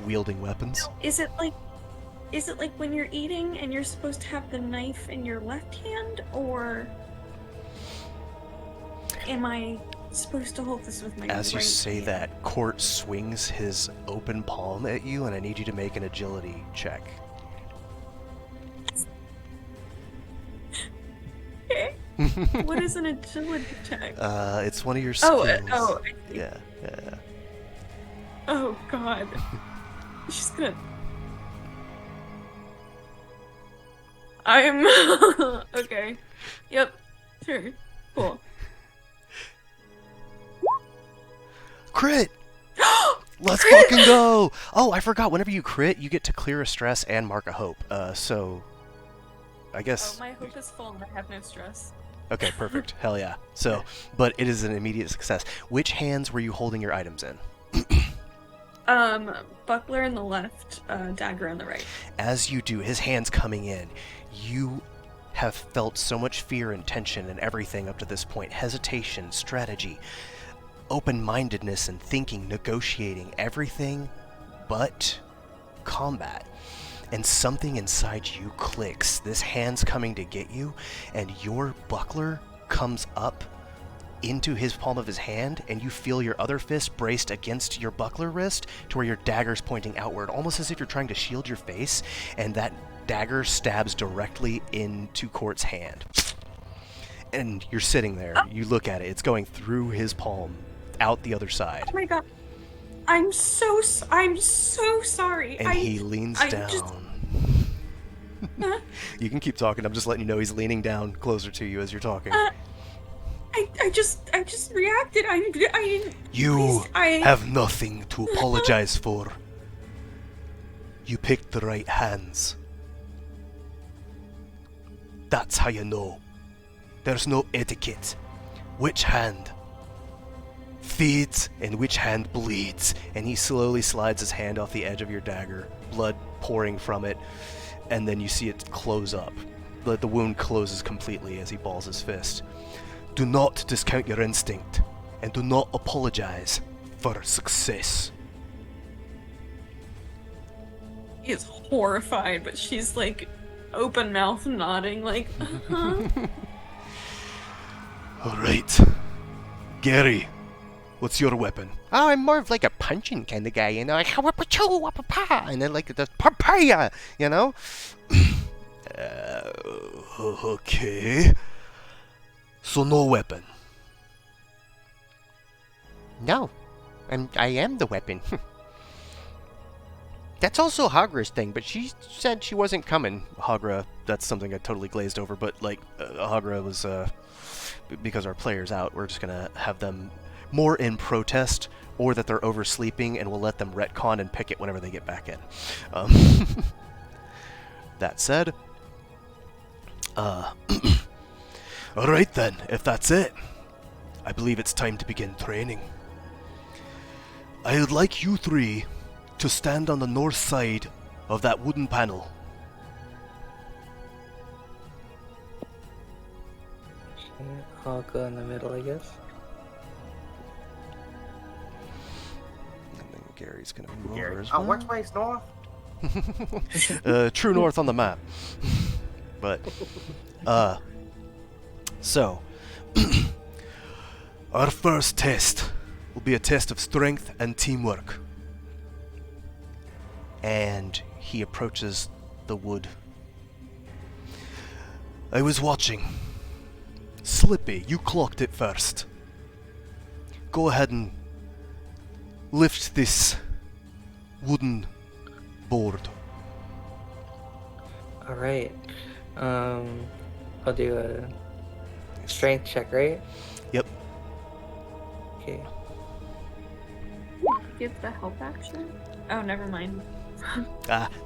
wielding weapons. Is it like when you're eating and you're supposed to have the knife in your left hand, or am I supposed to hold this with my right hand? As you say that, Court swings his open palm at you, and I need you to make an agility check. Okay. What is an agility check? It's one of your skills. I see. Yeah. Oh god. She's gonna... I'm... Okay. Yep. Sure. Cool. Crit! Let's Crit! fucking go! Oh, I forgot. Whenever you crit, you get to clear a stress and mark a hope. So, I guess... Oh, my hope is full and I have no stress. Okay, perfect. Hell yeah. So, but it is an immediate success. Which hands were you holding your items in? Buckler in the left, dagger on the right. As you do, his hands coming in, you have felt so much fear and tension and everything up to this point. Hesitation, strategy, open-mindedness and thinking, negotiating, everything but combat. And something inside you clicks. This hand's coming to get you, and your buckler comes up into his palm of his hand, and you feel your other fist braced against your buckler wrist to where your dagger's pointing outward, almost as if you're trying to shield your face, and that dagger stabs directly into Court's hand. And you're sitting there, you look at it, it's going through his palm, out the other side. Oh my god. I'm so sorry. And he leans down. Huh? You can keep talking, I'm just letting you know he's leaning down closer to you as you're talking. I just reacted. I didn't. You please, have nothing to apologize for. You picked the right hands. That's how you know. There's no etiquette. Which hand feeds and which hand bleeds? And he slowly slides his hand off the edge of your dagger, blood pouring from it, and then you see it close up. The wound closes completely as he balls his fist. Do not discount your instinct, and do not apologize for success. He is horrified, but she's like open mouth nodding, like, uh-huh. Alright. Gary, what's your weapon? Oh, I'm more of like a punching kind of guy, you know, like, and then like the papaya, you know? Okay. So no weapon. No, I am the weapon. That's also Hagra's thing, but she said she wasn't coming. Hagra, that's something I totally glazed over, but like, Hagra was, because our player's out, we're just gonna have them more in protest, or that they're oversleeping, and we'll let them retcon and pick it whenever they get back in. That said, Alright then, if that's it, I believe it's time to begin training. I would like you three to stand on the north side of that wooden panel. I'll go in the middle, I guess. And then Gary's gonna move Gary. over as Oh, well. which way's north? True north on the map. But, so, our first test will be a test of strength and teamwork. And he approaches the wood. I was watching. Slippy, you clocked it first. Go ahead and lift this wooden board. Alright. I'll do a strength check, right? Yep. Okay. Give the help action? Oh, never mind.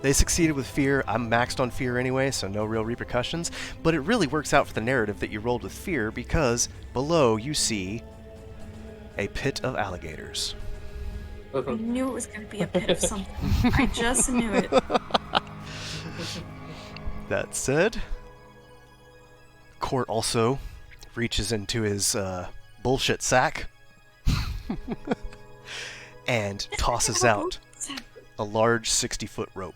They succeeded with fear. I'm maxed on fear anyway, so no real repercussions. But it really works out for the narrative that you rolled with fear because below you see a pit of alligators. I knew it was going to be a pit of something. I just knew it. That said, Court also reaches into his bullshit sack and tosses out a large 60-foot rope.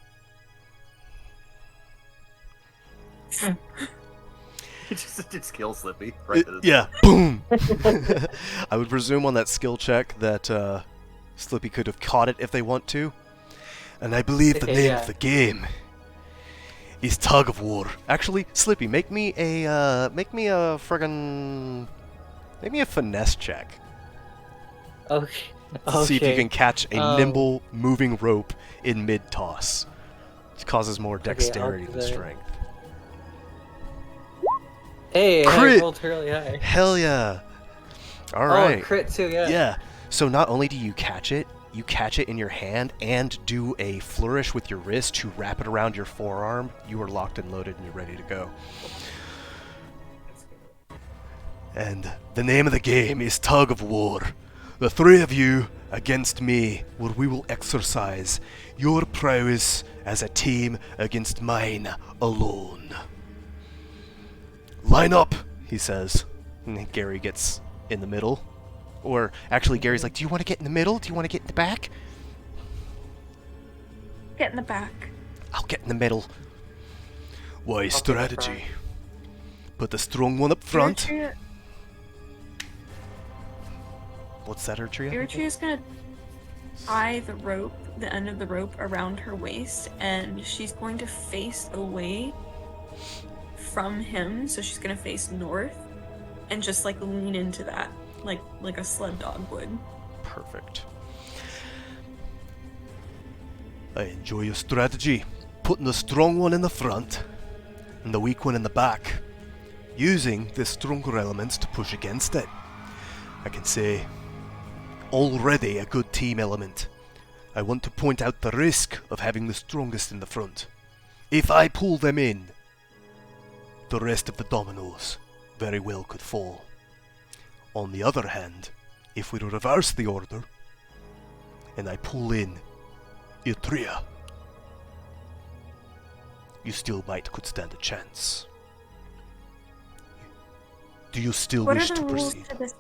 It just kills Slippy. Right. Yeah, boom! I would presume on that skill check that Slippy could have caught it if they want to. And I believe the name Yeah. of the game is Tug of War. Actually, Slippy, make me a finesse check. Okay. To see if you Okay. can catch a Um, nimble, moving rope in mid-toss. It causes more I'll dexterity do than that. strength. Hey, Crit! I rolled really high. Hell yeah! Oh, Alright. crit too, yeah. Yeah. So not only do you catch it in your hand and do a flourish with your wrist to wrap it around your forearm. You are locked and loaded and you're ready to go. And the name of the game is Tug of War. The three of you against me, where we will exercise your prowess as a team against mine alone. Line up, he says. And Gary gets in the middle. Or actually, Gary's like, do you want to get in the middle? Do you want to get in the back? Get in the back. I'll get in the middle. Wise take the front. strategy. Put the strong one up front. Eritrea What's that, Ertria? Eritrea's gonna tie the rope, the end of the rope, around her waist, and she's going to face away from him. So she's gonna face north, and just like lean into that, like a sled dog would. Perfect. I enjoy your strategy. Putting the strong one in the front and the weak one in the back. Using the stronger elements to push against it. I can say, already a good team element. I want to point out the risk of having the strongest in the front. If I pull them in, the rest of the dominoes very well could fall. On the other hand, if we reverse the order, and I pull in Æther, you still could stand a chance. Do you still What wish are the to rules proceed? to this?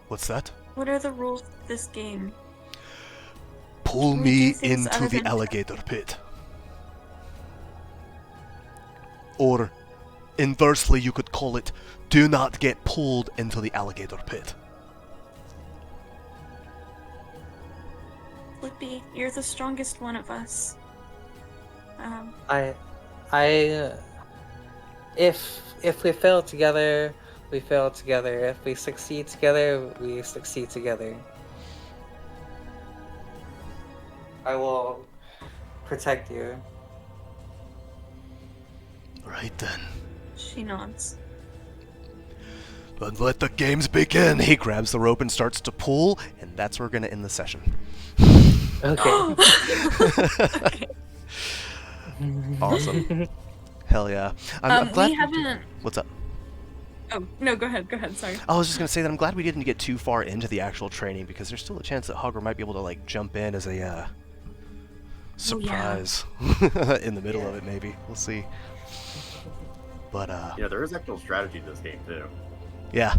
What's that? What are the rules to this game? Pull Can we me do things into other the than- alligator pit. Or, inversely, you could call it, do not get pulled into the alligator pit. Flippy, you're the strongest one of us. If we fail together, we fail together. If we succeed together, we succeed together. I will protect you. Right then. She nods. Then let the games begin! He grabs the rope and starts to pull, and that's where we're gonna end the session. Okay. Awesome. Hell Hell yeah. I'm glad We we did. haven't. What's up? Oh no, go ahead. Go ahead. Sorry. I was just gonna say that I'm glad we didn't get too far into the actual training because there's still a chance that Hogger might be able to like jump in as a Oh yeah. surprise in the middle of it. Maybe we'll see. But There is actual strategy to this game too. yeah,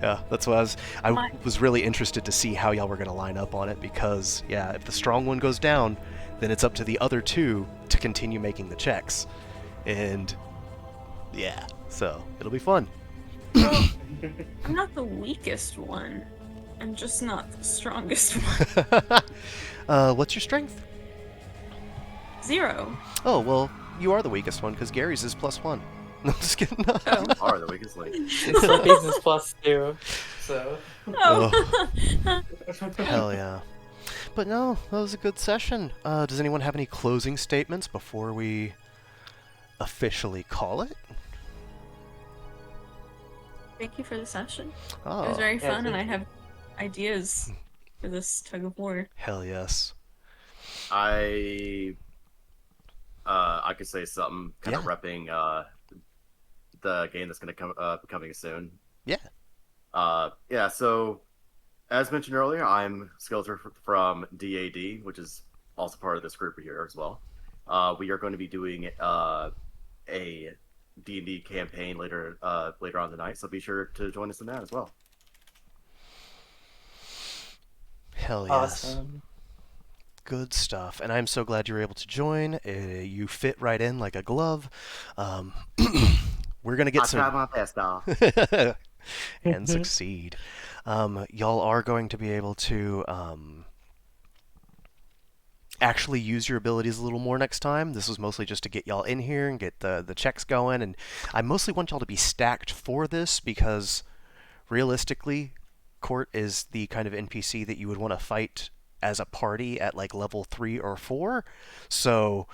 yeah. That's why I My- was really interested to see how y'all were gonna line up on it because yeah, if the strong one goes down, then it's up to the other two to continue making the checks, and yeah, so it'll be fun. Well, I'm not the weakest one. I'm just not the strongest one. What's your strength? 0. Oh well, you are the weakest one because Gary's is +1. No, I'm just kidding. Oh. Are the weakest link. Slippy's is +2. So. Oh. Hell yeah. But no, that was a good session. Does anyone have any closing statements before we officially call it? Thank you for the session. Oh, It was very Yeah, fun, and I thank have ideas for this tug of war. hell yes. I could say something kind of Yeah. repping the game that's going to come coming soon. Yeah. Yeah. So as mentioned earlier, I'm Skeletor from DAD, which is also part of this group here as well. We are going to be doing a D&D campaign later on tonight, so be sure to join us in that as well. Hell yes. Awesome. Good stuff. And I'm so glad you were able to join. You fit right in like a glove. We're going to get I some. tried my best, dog. And succeed. Y'all are going to be able to actually use your abilities a little more next time. This was mostly just to get y'all in here and get the checks going. And I mostly want y'all to be stacked for this because realistically, Court is the kind of NPC that you would want to fight as a party at like level 3 or 4. So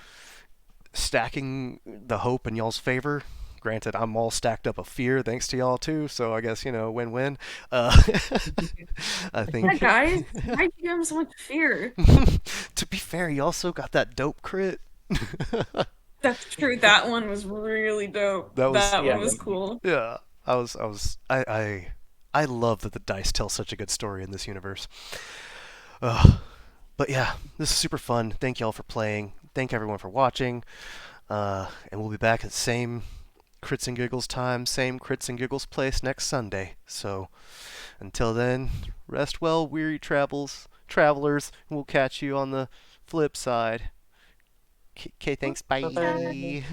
stacking the hope in y'all's favor. Granted, I'm all stacked up of fear thanks to y'all too, so I guess, win-win. I think. Yeah, guys, why'd you give him so much fear? To be fair, he also got that dope crit. That's true. That one was really dope. That was- That Yeah. one was cool. Yeah, I love that the dice tell such a good story in this universe. But yeah, this is super fun. Thank y'all for playing. Thank everyone for watching. And we'll be back at the same Crits-N-Giggles time, same Crits-N-Giggles place next Sunday. So until then, rest well, weary travelers. We'll catch you on the flip side. Okay, thanks. Bye. Bye-bye.